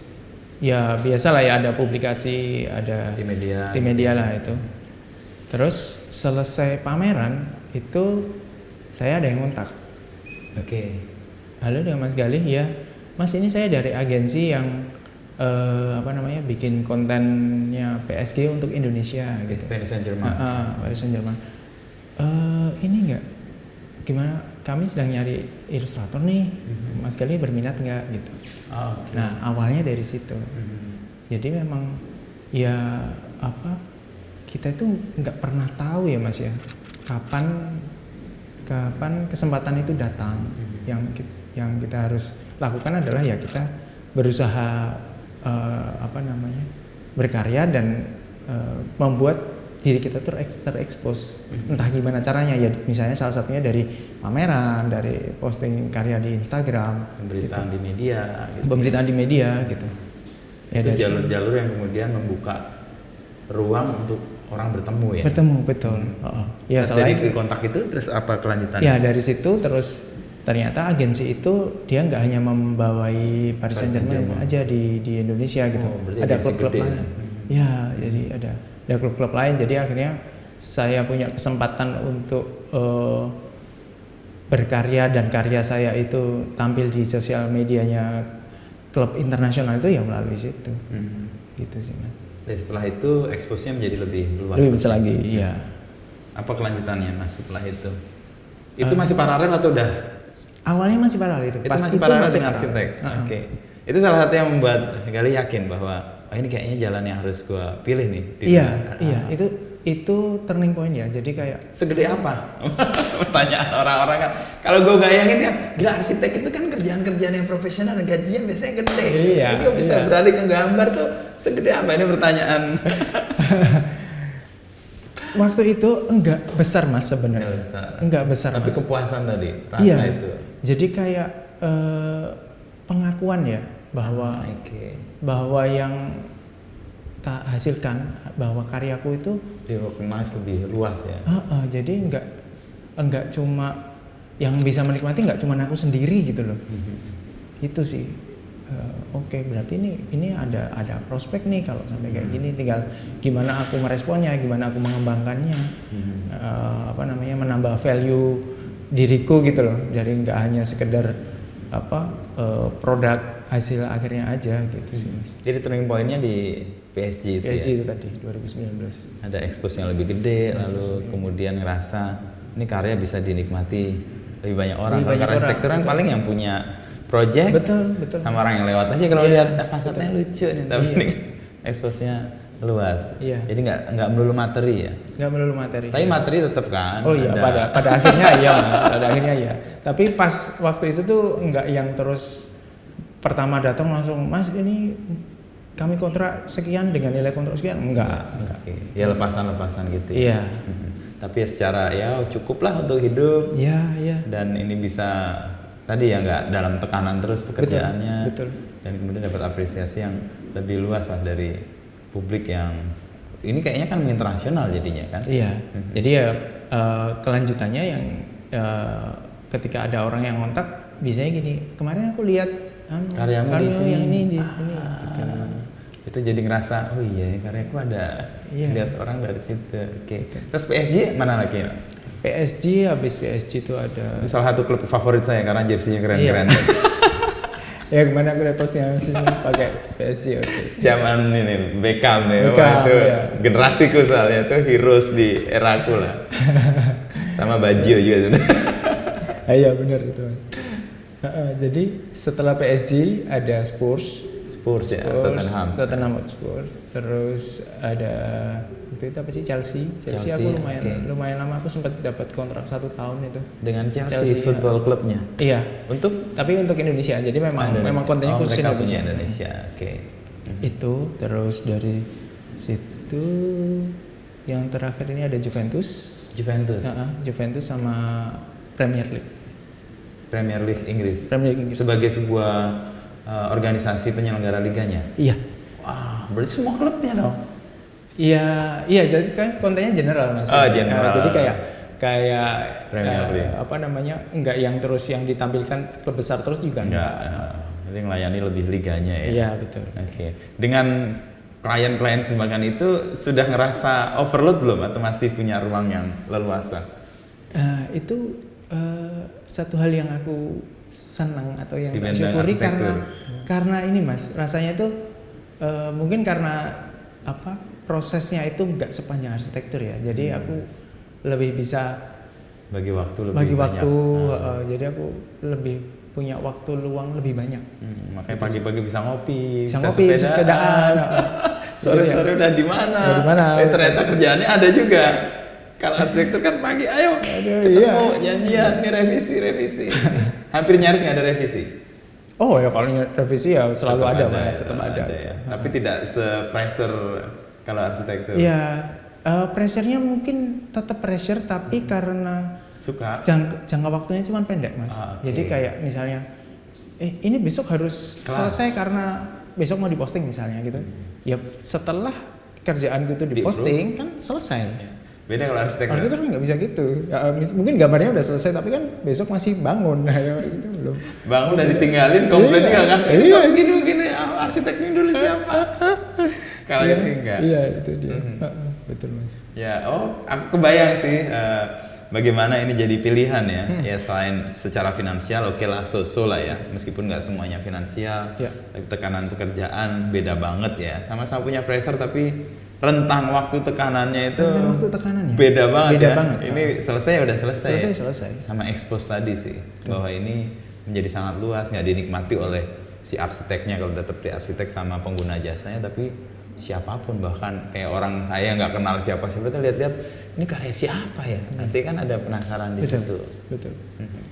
S1: ya biasalah ya ada publikasi, ada
S2: Di media.
S1: di media lah itu. Terus selesai pameran itu saya ada yang kontak.
S2: Oke.
S1: Halo dengan Mas Galih, ya Mas ini saya dari agensi yang bikin kontennya PSG untuk Indonesia gitu.
S2: Paris Saint-Germain.
S1: Paris Saint-Germain. Ini enggak, gimana? Kami sedang nyari ilustrator nih, Mas Galih berminat nggak gitu.
S2: Okay.
S1: Nah awalnya dari situ. Jadi memang ya kita itu nggak pernah tahu ya Mas ya, kapan kesempatan itu datang. Yang kita harus lakukan adalah ya kita berusaha berkarya dan membuat diri kita terekspos. Entah gimana caranya ya, misalnya salah satunya dari pameran, dari posting karya di Instagram,
S2: pemberitaan
S1: gitu.
S2: di media gitu.
S1: Pemberitaan di media gitu. Ya,
S2: itu jalur-jalur yang kemudian membuka ruang untuk orang bertemu ya.
S1: Bertemu, betul. Ya,
S2: dari kontak itu terus apa kelanjutannya?
S1: Ya dari situ terus ternyata agensi itu dia nggak hanya membawai Paris Saint-Germain aja di Indonesia gitu. Ada klub-klub lain. Ya, jadi ada klub-klub lain. Jadi akhirnya saya punya kesempatan untuk berkarya dan karya saya itu tampil di sosial medianya klub internasional itu ya melalui situ. Gitu sih Mas.
S2: Dan setelah itu eksposnya menjadi lebih luas.
S1: Lebih besar lagi, iya.
S2: Apa kelanjutannya Mas setelah itu? Itu masih paralel atau udah?
S1: Awalnya masih paralel itu.
S2: Itu masih paralel dengan arsitek. Oke. Itu salah satu yang membuat Galih yakin bahwa ini kayaknya jalan yang harus gua pilih nih.
S1: Iya. Itu turning point ya. Jadi kayak
S2: segede apa? Pertanyaan orang-orang kan. Kalau gue bayangin kan, gila arsitek itu kan kerjaan-kerjaan yang profesional, gajinya biasanya gede.
S1: Iya.
S2: Jadi bisa beralih ke gambar tuh segede apa? Ini pertanyaan.
S1: Waktu itu enggak besar Mas sebenarnya. Enggak besar.
S2: Tapi
S1: Mas.
S2: Kepuasan tadi, rasa itu.
S1: Jadi kayak pengakuan ya bahwa yang tak hasilkan, bahwa karyaku itu
S2: di-recognize lebih luas ya.
S1: Jadi enggak cuma yang bisa menikmati enggak cuma aku sendiri gitu loh. Itu sih. Oke, berarti ini ada prospek nih kalau sampai kayak gini, tinggal gimana aku meresponnya, gimana aku mengembangkannya. Menambah value diriku gitu loh, dari enggak hanya sekedar produk hasil akhirnya aja gitu sih Mas.
S2: Jadi turning point-nya di PSG itu
S1: itu tadi 2019.
S2: Ada expose yang lebih gede, lalu kemudian ngerasa ini karya bisa dinikmati lebih banyak orang. Karena arsitektur kan paling yang punya project,
S1: betul.
S2: Sama orang yang lewat aja kalau lihat fasadnya lucu nih, tapi ini expose-nya luas.
S1: Iya.
S2: Jadi nggak melulu materi ya.
S1: Nggak melulu materi.
S2: Tapi materi tetap kan.
S1: Oh iya, pada akhirnya iya Mas, pada akhirnya iya. Tapi pas waktu itu tuh nggak yang terus pertama datang langsung Mas ini kami kontrak sekian dengan nilai kontrak sekian, enggak.
S2: Ya lepasan-lepasan gitu ya.
S1: Iya.
S2: Tapi secara ya cukuplah untuk hidup.
S1: Iya.
S2: Dan ini bisa tadi ya nggak dalam tekanan terus pekerjaannya.
S1: Betul.
S2: Dan kemudian dapat apresiasi yang lebih luas lah dari publik yang ini kayaknya kan internasional jadinya kan.
S1: Iya. Jadi ya kelanjutannya yang ketika ada orang yang kontak biasanya gini, kemarin aku lihat
S2: karyamu di sini.
S1: Yang ini gitu.
S2: Itu jadi ngerasa, oh iya karyaku ada. Lihat orang dari situ. Oke. Terus PSG mana lagi ya?
S1: Habis PSG itu ada.
S2: Ini salah satu klub favorit saya karena jersinya keren-keren.
S1: Ya kemana aku lihat postingan sih pakai PSG.
S2: Zaman ini Beckham nih, itu generasiku soalnya itu heroes di eraku lah. Sama Baggio juga sebenarnya.
S1: Iya benar itu Mas. Jadi setelah PSG ada Spurs
S2: ya,
S1: Tottenham Hotspur. Terus ada itu apa sih Chelsea aku lumayan lama, aku sempat dapat kontrak 1 tahun itu
S2: dengan Chelsea Football Clubnya.
S1: Iya. Tapi untuk Indonesia. Jadi memang kontennya khusus
S2: Indonesia. Oke.
S1: Itu terus dari situ Yang terakhir ini ada Juventus.
S2: Juventus.
S1: Juventus sama Premier League.
S2: Premier League Inggris.
S1: Premier League Inggris.
S2: Sebagai sebuah organisasi penyelenggara liganya.
S1: Iya.
S2: Wah, berarti semua klubnya dong.
S1: Iya, jadi kan kontennya general Mas.
S2: Oh, general.
S1: Jadi kayak
S2: Premier League.
S1: apa namanya? Enggak yang terus yang ditampilkan klub besar terus juga enggak.
S2: Jadi melayani lebih liganya ya.
S1: Iya, betul.
S2: Oke. Dengan klien-klien Sumbangan itu sudah ngerasa overload belum atau masih punya ruang yang leluasa?
S1: Itu satu hal yang aku senang atau yang
S2: syukuri
S1: karena ini Mas, rasanya itu mungkin karena prosesnya itu enggak sepanjang arsitektur ya. Jadi aku lebih bisa
S2: bagi waktu lebih banyak.
S1: Jadi aku lebih punya waktu luang lebih banyak.
S2: Makanya pagi-pagi bisa ngopi,
S1: bisa sepedaan.
S2: Sore-sore udah di mana? Ternyata kerjaannya ada juga. Kalau arsitektur kan pagi, ayo ketemu janjian nih revisi. Hampir nyaris nggak ada revisi.
S1: Oh ya kalau revisi ya selalu ada Mas, tetap ada.
S2: Ya. Tapi tidak se-pressure kalau arsitektur.
S1: Iya, pressure-nya mungkin tetap pressure tapi karena
S2: suka
S1: jangka waktunya cuma pendek Mas. Jadi kayak misalnya ini besok harus selesai karena besok mau diposting misalnya gitu. Ya setelah kerjaanku itu diposting kan selesai.
S2: Ya. Beda kalau arsitektur.
S1: Arsitektur kan nggak bisa gitu. Ya, mungkin gambarnya udah selesai tapi kan besok masih bangun. Gitu belum.
S2: Bangun dan ditinggalin komplain juga kan. Ini kok begini arsiteknya dulu siapa? Kalau ini enggak.
S1: Iya itu dia. Betul Mas.
S2: Ya, aku kebayang sih bagaimana ini jadi pilihan ya. Ya selain secara finansial oke lah so-so lah ya. Meskipun nggak semuanya finansial, tapi tekanan pekerjaan beda banget ya. Sama-sama punya pressure tapi rentang waktu tekanannya itu beda banget ya. Ini selesai ya udah selesai.
S1: Selesai.
S2: Sama expose tadi sih bahwa ini menjadi sangat luas, nggak dinikmati oleh si arsiteknya kalau tetap di arsitek sama pengguna jasanya, tapi siapapun bahkan kayak orang saya nggak kenal siapa lihat-lihat ini karya siapa ya. Nanti kan ada penasaran di situ.
S1: Betul.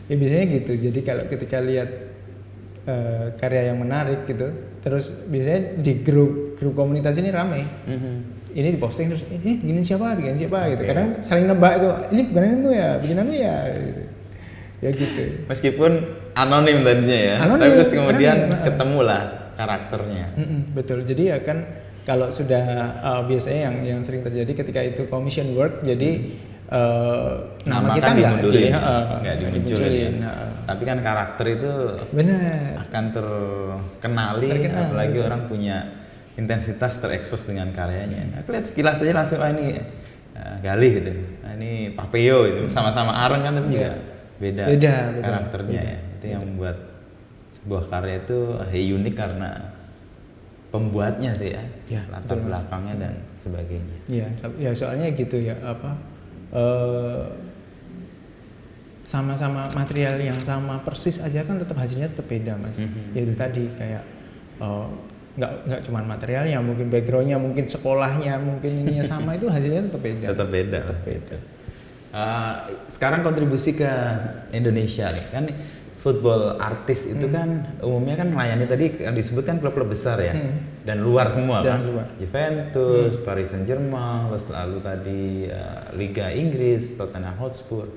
S1: Ya biasanya gitu. Jadi kalau ketika lihat karya yang menarik gitu, terus biasanya di grup komunitas ini ramai. Ini diposting terus ini bikin siapa gitu. Kadang saling nebak itu, ini bikinanmu ya gitu. Ya gitu.
S2: Meskipun anonim tadinya ya, tapi terus kemudian ketemulah karakternya.
S1: Betul. Jadi ya kan kalau sudah biasanya yang sering terjadi ketika itu commission work, jadi nama kita nggak dimunculin. Tapi kan karakter itu akan terkenali, apalagi orang punya intensitas terekspos dengan karyanya. Aku lihat sekilas aja langsung ini Galih gitu, ini Papeo itu sama-sama areng kan tapi juga beda karakternya ya. Itu yang membuat sebuah karya itu unik karena pembuatnya sih ya, latar belakangnya dan sebagainya. Ya soalnya gitu ya sama-sama material yang sama persis aja kan tetap hasilnya tetap beda Mas. Yaitu tadi kayak nggak cuma materialnya, mungkin backgroundnya, mungkin sekolahnya, mungkin ininya sama itu hasilnya tetap beda.
S2: Tetap beda. Sekarang kontribusi ke Indonesia nih kan. Football artis itu kan umumnya kan melayani tadi disebutkan klub-klub besar ya dan luar semua kan Juventus, Paris Saint-Germain, lalu tadi Liga Inggris, Tottenham Hotspur.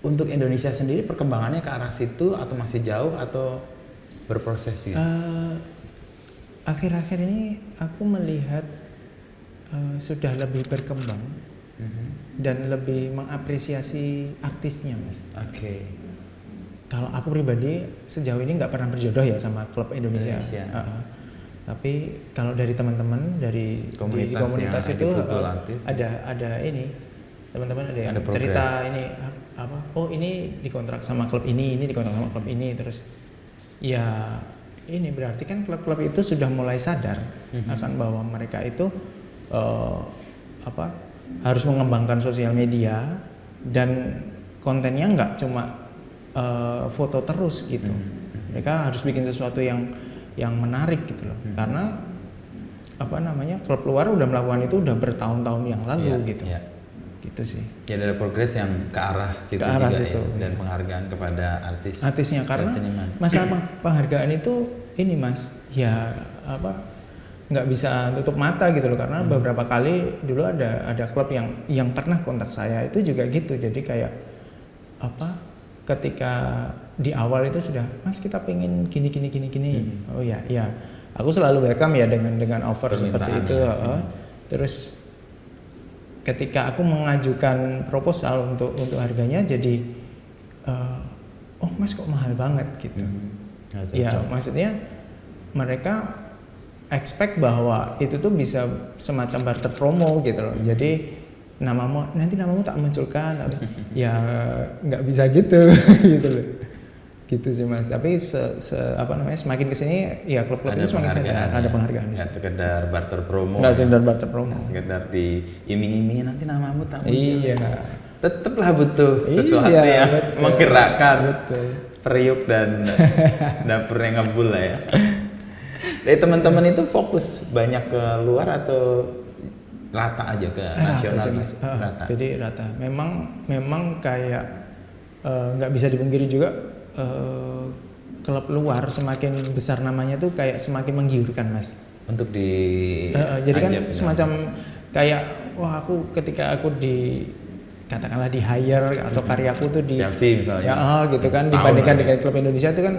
S2: Untuk Indonesia sendiri perkembangannya ke arah situ atau masih jauh atau berproses gitu?
S1: Akhir-akhir ini aku melihat sudah lebih berkembang dan lebih mengapresiasi artisnya Mas. Kalau aku pribadi sejauh ini nggak pernah berjodoh ya sama klub Indonesia. Tapi kalau dari teman-teman di komunitas itu ada ini teman-teman ada yang cerita ini ini dikontrak sama klub ini dikontrak sama klub ini, terus ya ini berarti kan klub-klub itu sudah mulai sadar akan bahwa mereka itu harus mengembangkan sosial media dan kontennya nggak cuma foto terus gitu. Mereka harus bikin sesuatu yang menarik gitu loh. Karena klub luar udah melakukan itu udah bertahun-tahun yang lalu gitu. Gitu sih.
S2: Jadi ada progres yang ke arah situ juga ya, dan penghargaan kepada artisnya
S1: karena masalah penghargaan itu ini Mas, ya nggak bisa tutup mata gitu loh, karena beberapa kali dulu ada klub yang pernah kontak saya itu juga gitu. Jadi kayak apa, ketika di awal itu sudah, Mas kita pengen gini. Oh ya aku selalu welcome ya dengan offer seperti itu. Terus ketika aku mengajukan proposal untuk harganya, jadi oh Mas kok mahal banget gitu. Ya maksudnya mereka expect bahwa itu tuh bisa semacam barter promo gitu loh. Jadi nanti namamu tak munculkan. Ya nggak bisa gitu gitu loh. Gitu sih Mas. Tapi semakin kesini ya klub-klub itu semakin ada penghargaan.
S2: Nggak sekedar barter promo.
S1: Nggak sekedar barter promo.
S2: Nggak sekedar diiming-imingi nanti namamu tak muncul.
S1: Iya.
S2: Tetaplah butuh sesuatu yang menggerakkan periuk dan dapurnya ngebul lah ya. Dari teman-teman itu fokus banyak ke luar atau rata aja ke nasional?
S1: Rata. Jadi rata. Memang kayak nggak bisa dipungkiri juga, klub luar semakin besar namanya tuh kayak semakin menggiurkan Mas.
S2: Untuk
S1: jadi kan semacam kayak ketika aku katakanlah di hire atau karyaku tuh di
S2: Chelsea misalnya.
S1: Ya gitu kan, dibandingkan dengan klub Indonesia itu kan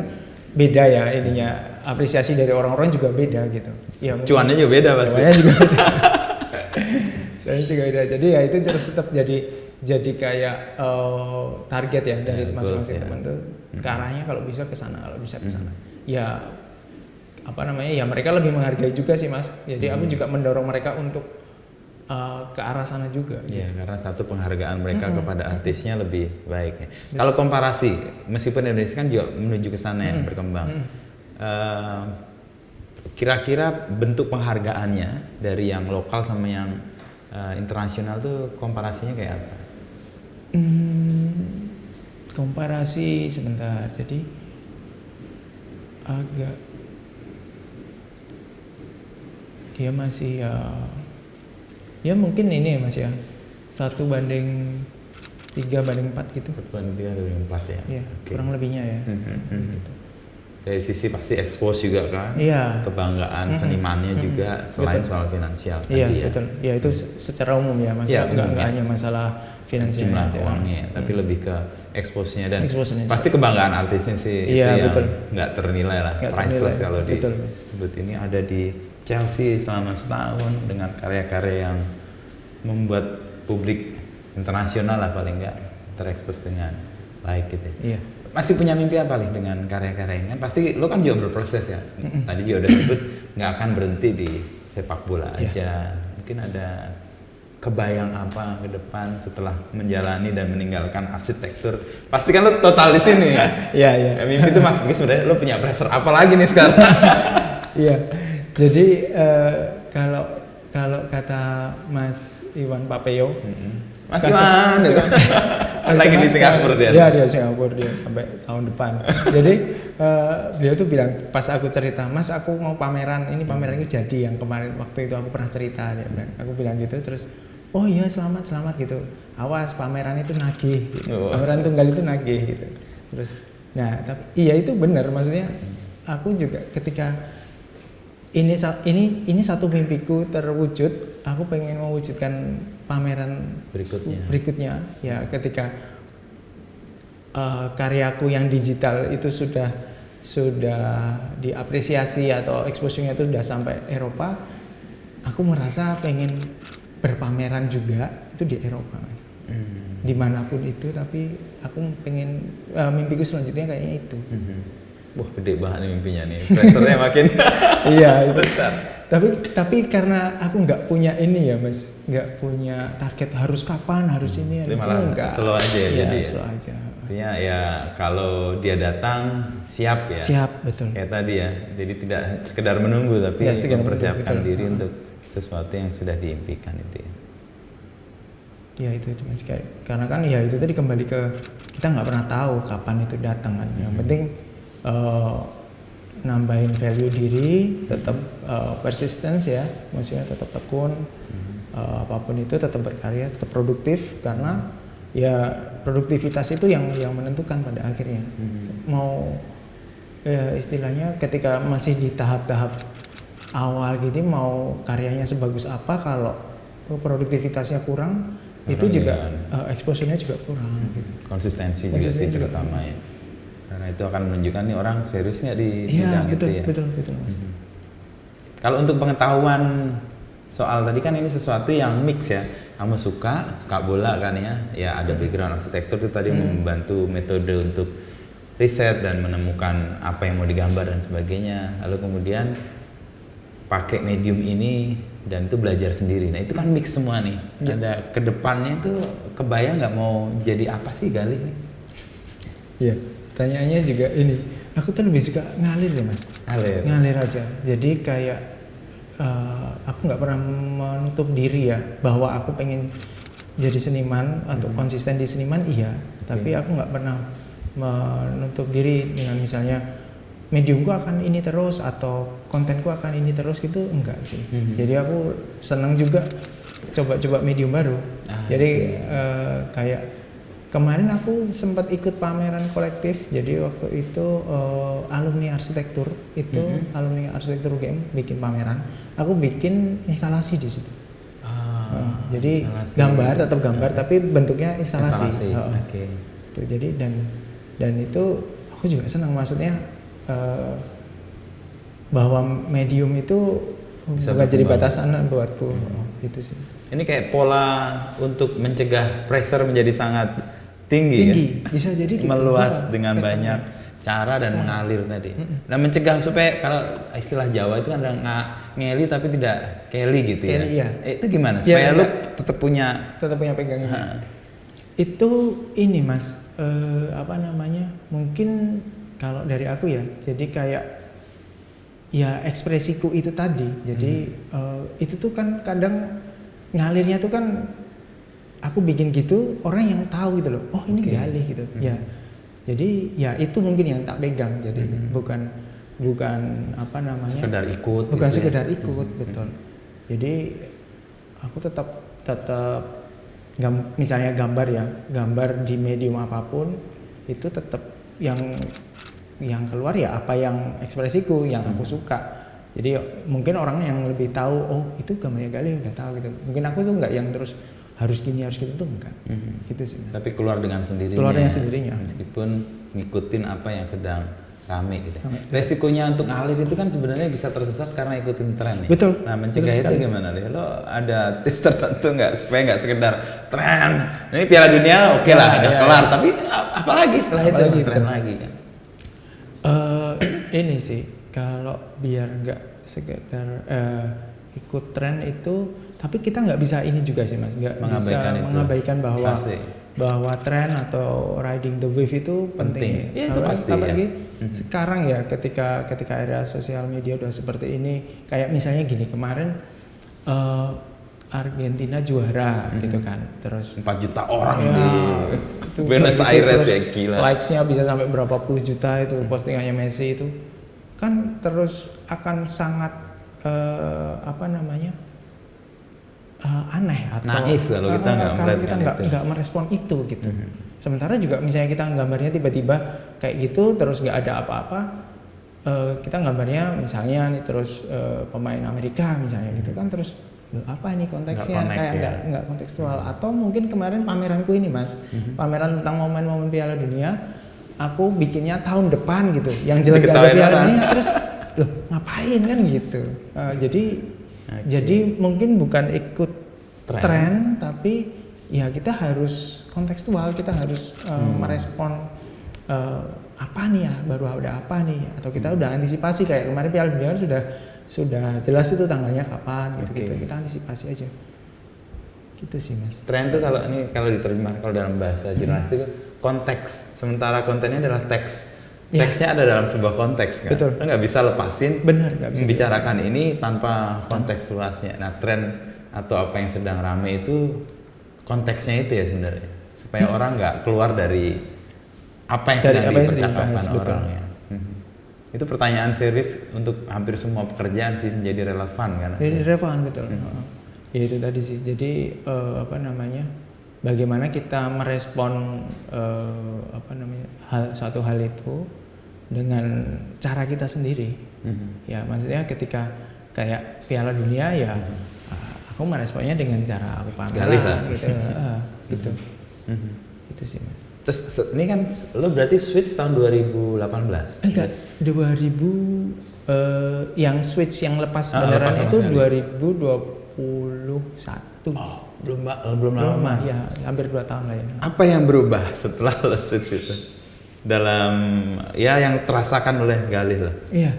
S1: beda ya ininya, apresiasi dari orang-orang juga beda gitu. Ya,
S2: cuannya juga beda pasti.
S1: Cuannya juga beda. Jadi ya itu terus tetap jadi kayak target ya dari masing-masing teman tuh. Ke arahnya kalau bisa ke sana, Ya ya mereka lebih menghargai juga sih Mas. Jadi aku juga mendorong mereka untuk ke arah sana juga.
S2: Ya, karena satu penghargaan mereka kepada artisnya lebih baik. Ya. Kalau komparasi, meskipun Indonesia kan juga menuju ke sana yang berkembang, kira-kira bentuk penghargaannya dari yang lokal sama yang internasional tuh komparasinya kayak apa?
S1: Komparasi sebentar. Jadi agak dia masih ya mungkin ini ya Mas ya, 1:3/4 gitu.
S2: 1:3/4 ya?
S1: Iya, kurang lebihnya ya. Gitu.
S2: Dari sisi pasti expose juga kan?
S1: Iya.
S2: Kebanggaan senimannya juga selain soal finansial.
S1: Iya,
S2: tadi ya?
S1: betul. Ya itu secara umum ya Mas, nggak hanya masalah finansial
S2: jumlah
S1: aja.
S2: uangnya, tapi lebih ke expose-nya dan
S1: Expose-nya
S2: pasti kebanggaan artisnya sih.
S1: Iya,
S2: itu
S1: betul.
S2: yang nggak ternilai lah, priceless kalau disebut. Ini ada di Chelsea selama setahun dengan karya-karya yang membuat publik internasional lah paling nggak terekspos dengan baik gitu.
S1: Iya.
S2: Masih punya mimpi apa nih dengan karya-karya ini? Kan pasti lo kan juga berproses ya. Tadi juga udah sebut nggak akan berhenti di sepak bola aja. Mungkin ada kebayang apa ke depan setelah menjalani dan meninggalkan arsitektur? Pasti kan lo total di sini ya.
S1: Iya.
S2: Mimpi itu Mas sebenarnya lo punya pressure apa lagi nih sekarang?
S1: Iya. Jadi kalau kata Mas Iwan Papeo,
S2: Mas Iwan, lagi di Singapura dia.
S1: Iya, dia Singapura dia sampai tahun depan. Jadi beliau tuh bilang pas aku cerita, Mas aku mau pameran, ini pameran itu jadi yang kemarin waktu itu aku pernah cerita, dia bilang. Aku bilang gitu terus, oh iya selamat gitu. Awas pameran itu nagih, gitu. Pameran tunggal itu nagih gitu. Terus, nah tapi iya itu benar, maksudnya aku juga ketika ini satu mimpiku terwujud, aku pengen mewujudkan pameran berikutnya ya ketika karyaku yang digital itu sudah diapresiasi atau exposure-nya itu sudah sampai Eropa, aku merasa pengen berpameran juga itu di Eropa Mas. Dimanapun itu, tapi aku pengen mimpiku selanjutnya kayaknya itu.
S2: Wah gede banget nih mimpinya nih, pressure-nya makin
S1: iya itu
S2: besar.
S1: Tapi karena aku nggak punya ini ya Mas, nggak punya target harus kapan, harus ini.
S2: Itu malah enggak. Slow aja ya, jadi
S1: slow aja.
S2: Artinya ya kalau dia datang siap ya.
S1: Siap, betul.
S2: Kayak tadi ya, jadi tidak sekedar menunggu tapi mempersiapkan diri untuk sesuatu yang sudah diimpikan itu ya.
S1: Ya itu Mas, karena kan ya itu tadi kembali ke kita nggak pernah tahu kapan itu datang kan. Yang penting nambahin value diri, tetap persistence ya, maksudnya tetap tekun, apapun itu tetap berkarya, tetap produktif, karena ya produktivitas itu yang menentukan pada akhirnya. Mau ya istilahnya ketika masih di tahap-tahap awal gini mau karyanya sebagus apa kalau produktivitasnya kurang itu juga exposure-nya juga kurang gitu.
S2: Konsistensi juga sih terutama ya. Karena itu akan menunjukkan nih orang serius nggak di bidang
S1: betul,
S2: itu ya.
S1: Betul Mas.
S2: Kalau untuk pengetahuan soal tadi kan ini sesuatu yang mix ya. Kamu suka bola kan ya ada background arsitektur itu tadi membantu metode untuk riset dan menemukan apa yang mau digambar dan sebagainya. Lalu kemudian pakai medium ini dan itu belajar sendiri. Nah itu kan mix semua nih. Ada kedepannya itu kebayang nggak mau jadi apa sih Galih nih?
S1: Iya, pertanyaannya juga ini. Aku tuh lebih suka ngalir ya Mas. Ngalir aja. Jadi kayak aku nggak pernah menutup diri ya bahwa aku pengen jadi seniman atau konsisten di seniman iya. Tapi aku nggak pernah menutup diri dengan misalnya mediumku akan ini terus atau kontenku akan ini terus gitu enggak sih. Jadi aku senang juga coba-coba medium baru. Jadi kayak kemarin aku sempat ikut pameran kolektif. Jadi waktu itu alumni arsitektur itu alumni arsitektur UGM bikin pameran. Aku bikin instalasi di situ. Jadi instalasi. Tetap gambar tapi bentuknya instalasi. Tuh, jadi dan itu aku juga senang maksudnya bahwa medium itu bukan jadi batasan buatku gitu sih.
S2: Ini kayak pola untuk mencegah pressure menjadi sangat tinggi ya?
S1: Bisa jadi gitu.
S2: Meluas dengan banyak cara dan mengalir tadi. Nah mencegah supaya kalau istilah Jawa itu kan ada ngeli tapi tidak keli gitu ya.
S1: Iya.
S2: Itu gimana supaya lu tetap punya
S1: pegangan. Itu ini Mas mungkin kalau dari aku ya, jadi kayak ya ekspresiku itu tadi. Jadi itu tuh kan kadang ngalirnya tuh kan aku bikin gitu orang yang tahu gitu loh. Oh ini Galih gitu. Ya. Jadi ya itu mungkin yang tak pegang. Jadi bukan
S2: sekedar ikut.
S1: Bukan
S2: gitu
S1: sekedar ikut, betul. Jadi aku tetap misalnya gambar di medium apapun itu tetap yang keluar ya apa yang ekspresiku yang aku suka. Jadi mungkin orang yang lebih tahu oh itu gambarnya Galih udah tahu gitu. Mungkin aku tuh nggak yang terus harus gini harus gitu tuh enggak. Gitu sih.
S2: Tapi keluar dengan sendirinya. Meskipun ngikutin apa yang sedang rame gitu. Resikonya untuk ngalir itu kan sebenarnya bisa tersesat karena ikutin tren ya.
S1: Betul.
S2: Nah mencegah itu gimana deh? Lo ada tips tertentu nggak supaya nggak sekedar tren? Ini Piala Dunia oke lah udah kelar. Tapi apalagi setelah itu tren lagi kan?
S1: Ini sih kalau biar nggak sekedar ikut tren itu, tapi kita nggak bisa ini juga sih Mas, nggak bisa mengabaikan bahwa tren atau riding the wave itu penting.
S2: Ya, itu pasti.
S1: Apalagi sekarang ya ketika era sosial media udah seperti ini, kayak misalnya gini kemarin Argentina juara gitu kan, terus
S2: 4 juta orang di Buenos Aires ya gila.
S1: Likes-nya bisa sampai berapa puluh juta itu postingannya Messi itu kan terus akan sangat aneh atau
S2: naif kalau kita
S1: nggak merespon itu gitu. Sementara juga misalnya kita gambarnya tiba-tiba kayak gitu terus nggak ada apa-apa, kita gambarnya misalnya nih terus pemain Amerika misalnya gitu kan terus apa ini konteksnya kayak nggak kontekstual. Atau mungkin kemarin pameranku ini Mas, pameran tentang momen-momen Piala Dunia, aku bikinnya tahun depan gitu, yang jelas nggak ada Piala Dunia terus loh ngapain kan gitu. Jadi mungkin bukan ikut tren tapi ya kita harus kontekstual, kita harus merespon apa nih ya, baru ada apa nih, atau kita udah antisipasi kayak kemarin Piala Dunia kan sudah jelas itu tanggalnya kapan gitu, kita antisipasi aja gitu sih Mas.
S2: Tren tuh kalau diterjemahkan kalau dalam bahasa jurnalistik itu konteks, sementara kontennya adalah teks. Teksnya ada dalam sebuah konteks kan.
S1: Betul.
S2: Lo nggak bisa lepasin.
S1: Benar, nggak bisa
S2: membicarakan ini tanpa konteks luasnya. Nah tren atau apa yang sedang rame itu konteksnya itu ya sebenarnya, supaya orang nggak keluar dari apa yang sedang dipercakapkan orang ya. Itu pertanyaan serius untuk hampir semua pekerjaan sih, menjadi relevan kan?
S1: Jadi relevan betul. Ya itu tadi sih. Jadi bagaimana kita merespon suatu hal itu dengan cara kita sendiri. Ya maksudnya ketika kayak Piala Dunia ya aku meresponnya dengan cara aku
S2: Galih lah.
S1: pameran gitu. Gitu. Itu sih Mas.
S2: Terus ini kan lo berarti switch tahun 2018?
S1: Enggak, 2000 yang switch yang lepas beneran
S2: lepas sama
S1: itu
S2: sekali.
S1: 2021.
S2: Oh, belum lama.
S1: Ya, hampir 2 tahun lah ya.
S2: Apa yang berubah setelah lo switch itu? Dalam ya yang terasakan oleh Galih lah.
S1: Iya.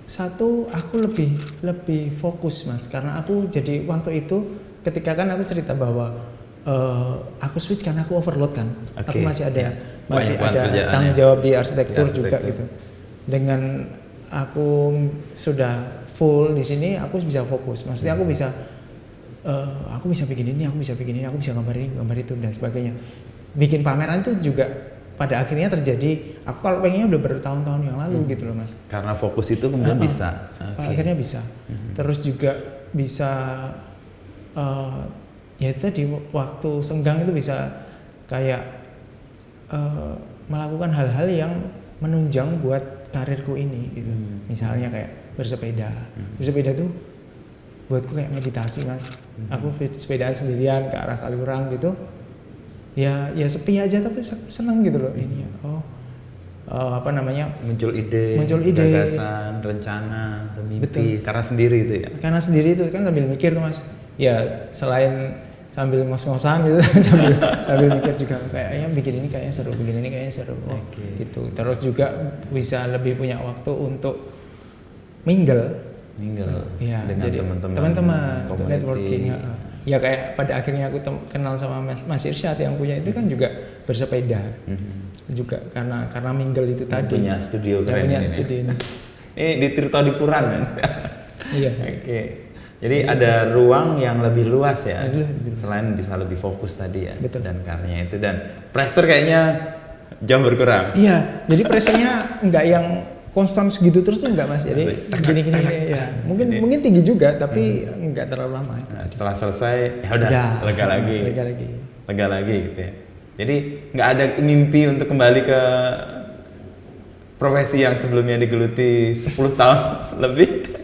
S1: Satu aku lebih fokus Mas, karena aku jadi waktu itu ketika kan aku cerita bahwa aku switch karena aku overload kan. Aku masih ada tanggung jawab di arsitektur juga gitu. Dengan aku sudah full di sini, aku bisa fokus. Maksudnya aku bisa bikin ini, aku bisa gambar ini, gambar itu dan sebagainya. Bikin pameran tuh juga pada akhirnya terjadi. Aku kalau pengennya udah bertahun-tahun yang lalu gitu loh Mas.
S2: Karena fokus itu kemudian bisa.
S1: Akhirnya bisa. Terus juga bisa ya itu tadi waktu senggang itu bisa kayak melakukan hal-hal yang menunjang buat karirku ini gitu. Misalnya kayak bersepeda. Bersepeda tuh buatku kayak meditasi Mas. Aku sepedaan sendirian ke arah Kaliurang gitu. Ya sepi aja tapi senang gitu loh ini ya.
S2: Muncul ide, gagasan, rencana, mimpi. Betul. Karena sendiri itu ya.
S1: Karena sendiri itu kan sambil mikir tuh Mas. Ya selain sambil ngos-ngosan gitu sambil mikir juga kayaknya bikin ini kayaknya seru, bikin ini kayaknya seru. Gitu. Terus juga bisa lebih punya waktu untuk mingle ya, dengan teman-teman networking ya kayak pada akhirnya aku kenal sama Mas Irsyad yang punya itu kan juga bersepeda juga karena mingle itu tadi
S2: punya studio keren ini. Ini di Tirtodipuran kan.
S1: Iya.
S2: Oke. Jadi ada ruang yang lebih luas ya, selain bisa lebih fokus tadi ya.
S1: Betul.
S2: Dan karyanya itu dan pressure kayaknya jauh berkurang.
S1: Iya, jadi pressure-nya enggak yang konstan segitu terus tuh enggak Mas. Jadi gini ya. Mungkin tinggi juga tapi enggak terlalu lama.
S2: Nah, setelah selesai ya udah lega lagi gitu ya. Jadi enggak ada mimpi untuk kembali ke profesi yang sebelumnya digeluti 10 tahun lebih.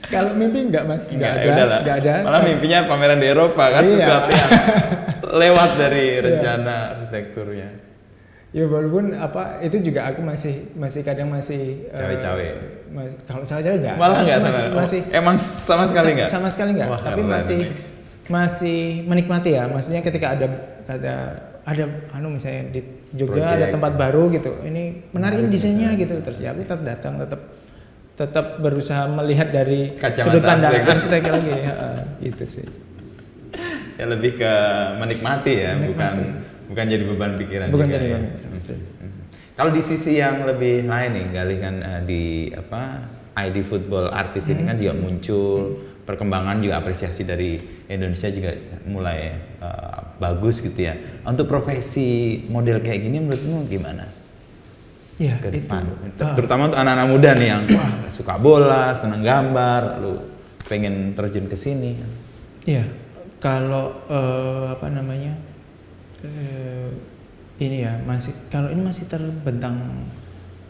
S1: Kalau mimpi enggak Mas, enggak ada.
S2: Malah mimpinya pameran di Eropa kan sesuatu yang lewat dari rencana arsitekturnya.
S1: Ya walaupun itu juga aku masih kadang masih
S2: cawe-cawe.
S1: Kalau cawe-cawe enggak.
S2: Malah enggak
S1: masih
S2: emang sama sekali enggak?
S1: Sama sekali enggak. Wah, tapi masih menikmati ya. Maksudnya ketika ada misalnya di Jogja project, ada tempat baru gitu. Ini menarik desainnya gitu. Terus ya aku tetap berusaha melihat dari sudut pandang arsitektur lagi gitu sih. Ya
S2: lebih ke menikmati ya, bukan jadi beban pikiran.
S1: Bukan jadi beban.
S2: Kalau di sisi yang lebih lain nih, Galih kan di ID Football Artist ini kan juga muncul perkembangan juga apresiasi dari Indonesia juga mulai bagus gitu ya. Untuk profesi model kayak gini menurutmu gimana?
S1: Ya,
S2: ke depan. Terutama untuk anak-anak muda nih yang suka bola, senang gambar, lu pengen terjun ke sini.
S1: Iya, kalau ini ya kalau ini masih terbentang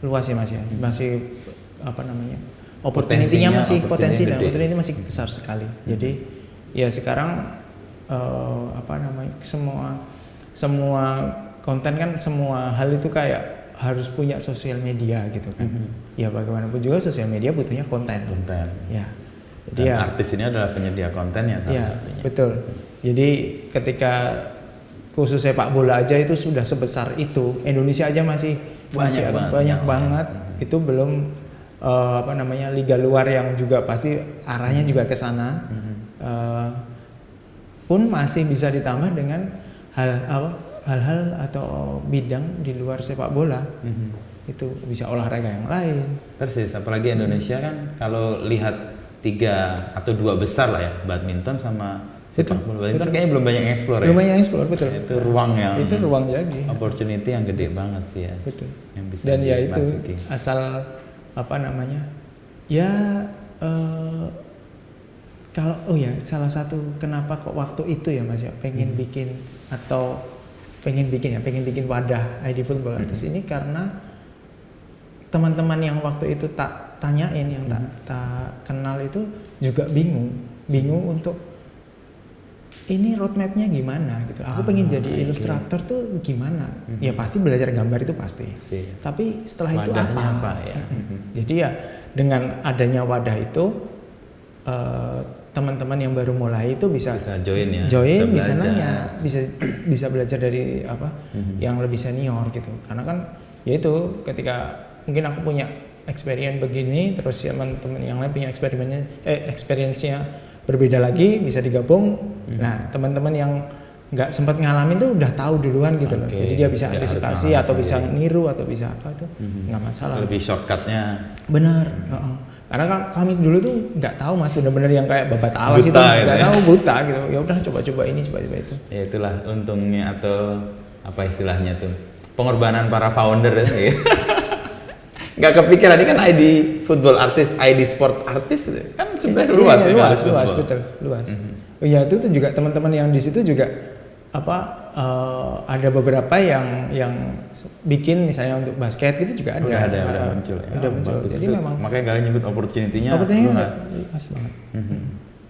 S1: luas ya Mas ya. Masih opportunity-nya masih besar sekali. Jadi ya sekarang semua konten kan semua hal itu kayak harus punya sosial media gitu kan. Ya bagaimanapun juga sosial media butuhnya konten. Ya. Jadi
S2: dan artis ini adalah penyedia konten ya.
S1: Ya, betul. Jadi ketika khusus sepak bola aja itu sudah sebesar itu, Indonesia aja masih banyak banget. Itu belum liga luar yang juga pasti arahnya juga ke sana. Pun masih bisa ditambah dengan hal-hal atau bidang di luar sepak bola. Itu bisa olahraga yang lain.
S2: Persis, apalagi Indonesia kan kalau lihat 3 atau 2 besar lah ya, badminton sama sepak bola. Badminton kayaknya belum banyak yang explore
S1: ya. Belum banyak explore, betul.
S2: Itu ruang
S1: jadi.
S2: Opportunity yang gede banget sih ya.
S1: Betul.
S2: Yang bisa
S1: dan ya itu
S2: dimasuki.
S1: Asal kalau salah satu kenapa kok waktu itu ya Mas ya pengen bikin wadah ID Football Artist ini karena teman-teman yang waktu itu tak tanyain, yang tak kenal itu juga bingung untuk ini roadmapnya gimana gitu. Aku pengen jadi ilustrator tuh gimana? Ya pasti belajar gambar itu pasti. Tapi setelah
S2: wadahnya
S1: itu apa
S2: ya?
S1: Jadi ya dengan adanya wadah itu teman-teman yang baru mulai itu bisa
S2: join ya,
S1: bisa nanya, bisa belajar dari yang lebih senior gitu. Karena kan ya itu ketika mungkin aku punya experience begini, terus teman-teman yang lain punya experience-nya berbeda lagi, bisa digabung. Nah, teman-teman yang nggak sempat ngalamin tuh udah tahu duluan gitu loh. Jadi dia bisa antisipasi atau bisa niru atau bisa apa tuh nggak masalah.
S2: Lebih shortcutnya.
S1: Benar. Karena kan kami dulu tuh nggak tahu Mas, benar-benar yang kayak babat alas itu nggak tahu, buta gitu. Ya udah coba-coba ini, coba-coba itu.
S2: Ya itulah untungnya atau apa istilahnya tuh, pengorbanan para founder ya. Nggak kepikiran, ini kan ID football artist, ID sport artist kan sebenarnya luas,
S1: luas. Ya itu tuh juga teman-teman yang di situ juga ada beberapa yang bikin misalnya untuk basket gitu juga ada.
S2: Udah muncul. Ya,
S1: udah muncul. Jadi
S2: itu,
S1: memang
S2: makanya kalian nyebut opportunity-nya
S1: luas banget.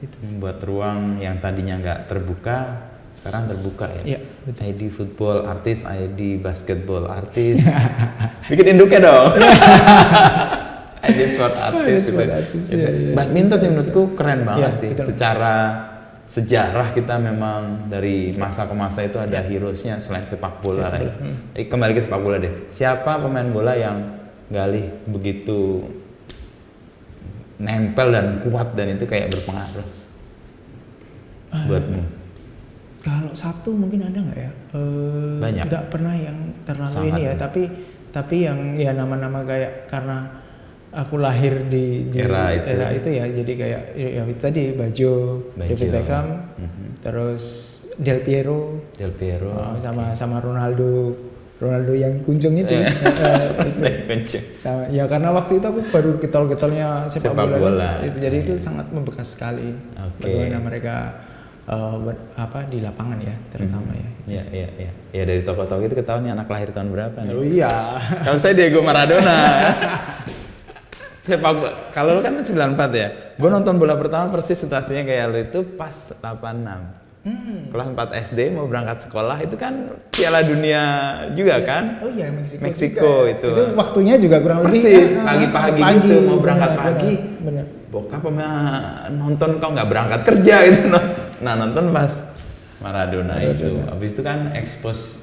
S2: Itu membuat ruang yang tadinya nggak terbuka sekarang terbuka ya.
S1: Iya, betul.
S2: ID football artis, ID basketball artis. Bikin induknya dong. ID sport artis. Badminton menurutku keren banget sih. Secara sejarah kita memang dari masa ke masa itu ada heroesnya selain sepak bola. Kembali ke sepak bola deh. Siapa pemain bola yang Galih begitu nempel dan kuat dan itu kayak berpengaruh buatmu?
S1: Kalau satu mungkin ada nggak ya?
S2: Banyak.
S1: Nggak pernah yang terlalu ini ya. Tapi yang ya nama-nama kayak karena aku lahir di era itu ya. Jadi kayak ya itu tadi Baggio, David Beckham, terus Del Piero, sama Ronaldo yang kuncung itu. Ya karena waktu itu aku baru getol-getolnya sepak bola. Jadi itu sangat membekas sekali. Bagaimana mereka di lapangan ya terutama ya.
S2: Ya dari tokoh-tokoh itu ketahuan nih anak lahir tahun berapa nih.
S1: Oh iya.
S2: Kalau saya Diego Maradona. Kalau lu kan 94 ya. Gue nonton bola pertama persis situasinya kayak lu itu pas 86. Kelas 4 SD mau berangkat sekolah itu kan Piala Dunia juga kan?
S1: Oh iya,
S2: Meksiko
S1: itu waktunya juga kurang lebih
S2: persis pagi-pagi gitu mau berangkat pagi.
S1: Bener.
S2: Bokap nonton kok nggak berangkat kerja gitu. Nah nonton pas Maradona itu. Habis itu kan expose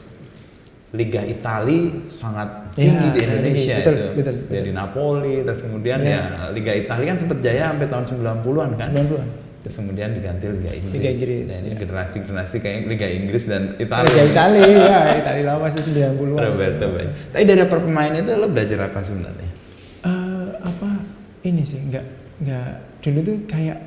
S2: Liga Italia sangat tinggi di Indonesia betul. Dari Napoli terus kemudian ya Liga Italia kan sempat jaya sampai tahun 90-an kan.
S1: 90-an.
S2: Terus kemudian diganti Liga Inggris. Dan ini generasi kayak Liga Inggris dan Italia.
S1: Liga Italia ya, Italia lama pasti 90-an.
S2: Roberto Baggio. Tapi dari per pemain itu lo belajar apa sebenarnya?
S1: Ini sih enggak dulu tuh kayak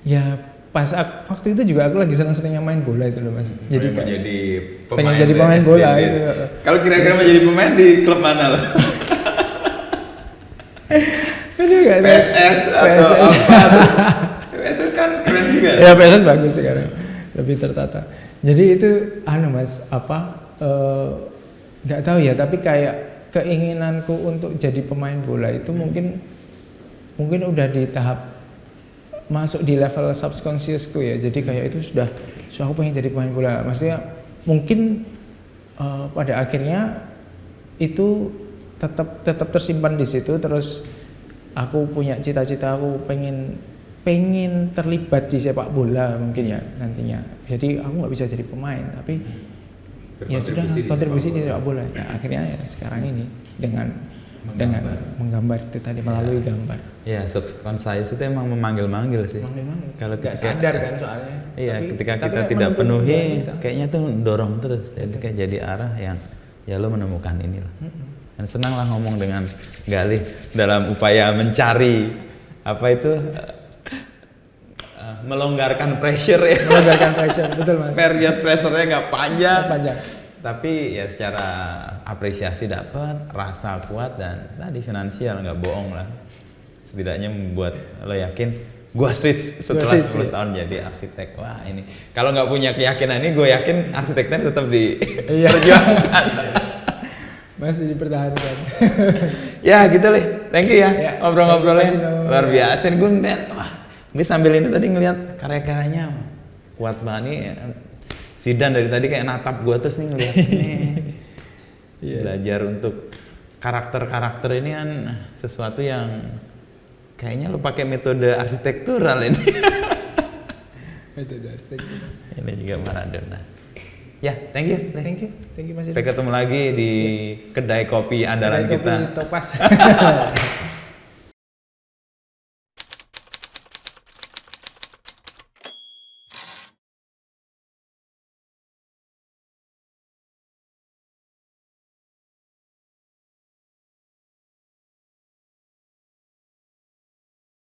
S1: ya pas waktu itu juga aku lagi senang-senangnya main bola itu loh Mas. Jadi pengen jadi pemain bola itu.
S2: Kalau kira-kira mau jadi pemain di klub mana lo? PSS atau apa? PSS kan keren juga.
S1: Ya PSS bagus sekarang, lebih tertata. Jadi itu Mas nggak tahu ya, tapi kayak keinginanku untuk jadi pemain bola itu mungkin udah di tahap masuk di level subconsciousku ya. Jadi kayak itu sudah aku pengen jadi pemain bola. Maksudnya mungkin pada akhirnya itu tetap tersimpan di situ. Terus aku punya cita-cita, aku pengen terlibat di sepak bola mungkin ya nantinya. Jadi aku nggak bisa jadi pemain, tapi ya sudah kontribusi di sepak bola. Ya, akhirnya ya sekarang ini dengan menggambar itu tadi melalui gambar.
S2: Ya, subconscious itu emang memanggil-manggil sih.
S1: Kalau nggak sadar kan soalnya.
S2: Iya, ketika kita tidak penuhi, kayaknya tuh dorong terus. Jadi kayak jadi arah yang ya lo menemukan ini loh. Dan senang lah ngomong dengan Galih dalam upaya mencari apa itu melonggarkan pressure ya.
S1: Melonggarkan pressure, betul Mas.
S2: Period pressure-nya nggak panjang.
S1: Tapi
S2: ya secara apresiasi dapat, rasa kuat dan tadi finansial nggak bohong lah. Setidaknya membuat lo yakin, gue switch setelah 10 tahun jadi arsitek. Wah ini, kalau nggak punya keyakinan ini, gue yakin arsiteknya tetap diperjuangkan.
S1: Masih dipertahankan.
S2: Ya gitu Lih. thank you ya,
S1: Ya,
S2: ngobrol-ngobrolnya
S1: terima kasih,
S2: luar biasa. Gue ngeliat, wah, gue sambil ini tadi ngeliat karya-karyanya kuat banget nih. Zidan dari tadi kayak natap gue terus nih ngeliat nih. Belajar untuk karakter-karakter ini kan sesuatu yang kayaknya lo pakai metode arsitektural ini.
S1: Metode arsitektur.
S2: Ini juga Maradona. Ya, thank you.
S1: Thank you Mas.
S2: Sampai ketemu lagi di kedai kopi andalan
S1: Kedai
S2: kita.
S1: kopi Topas.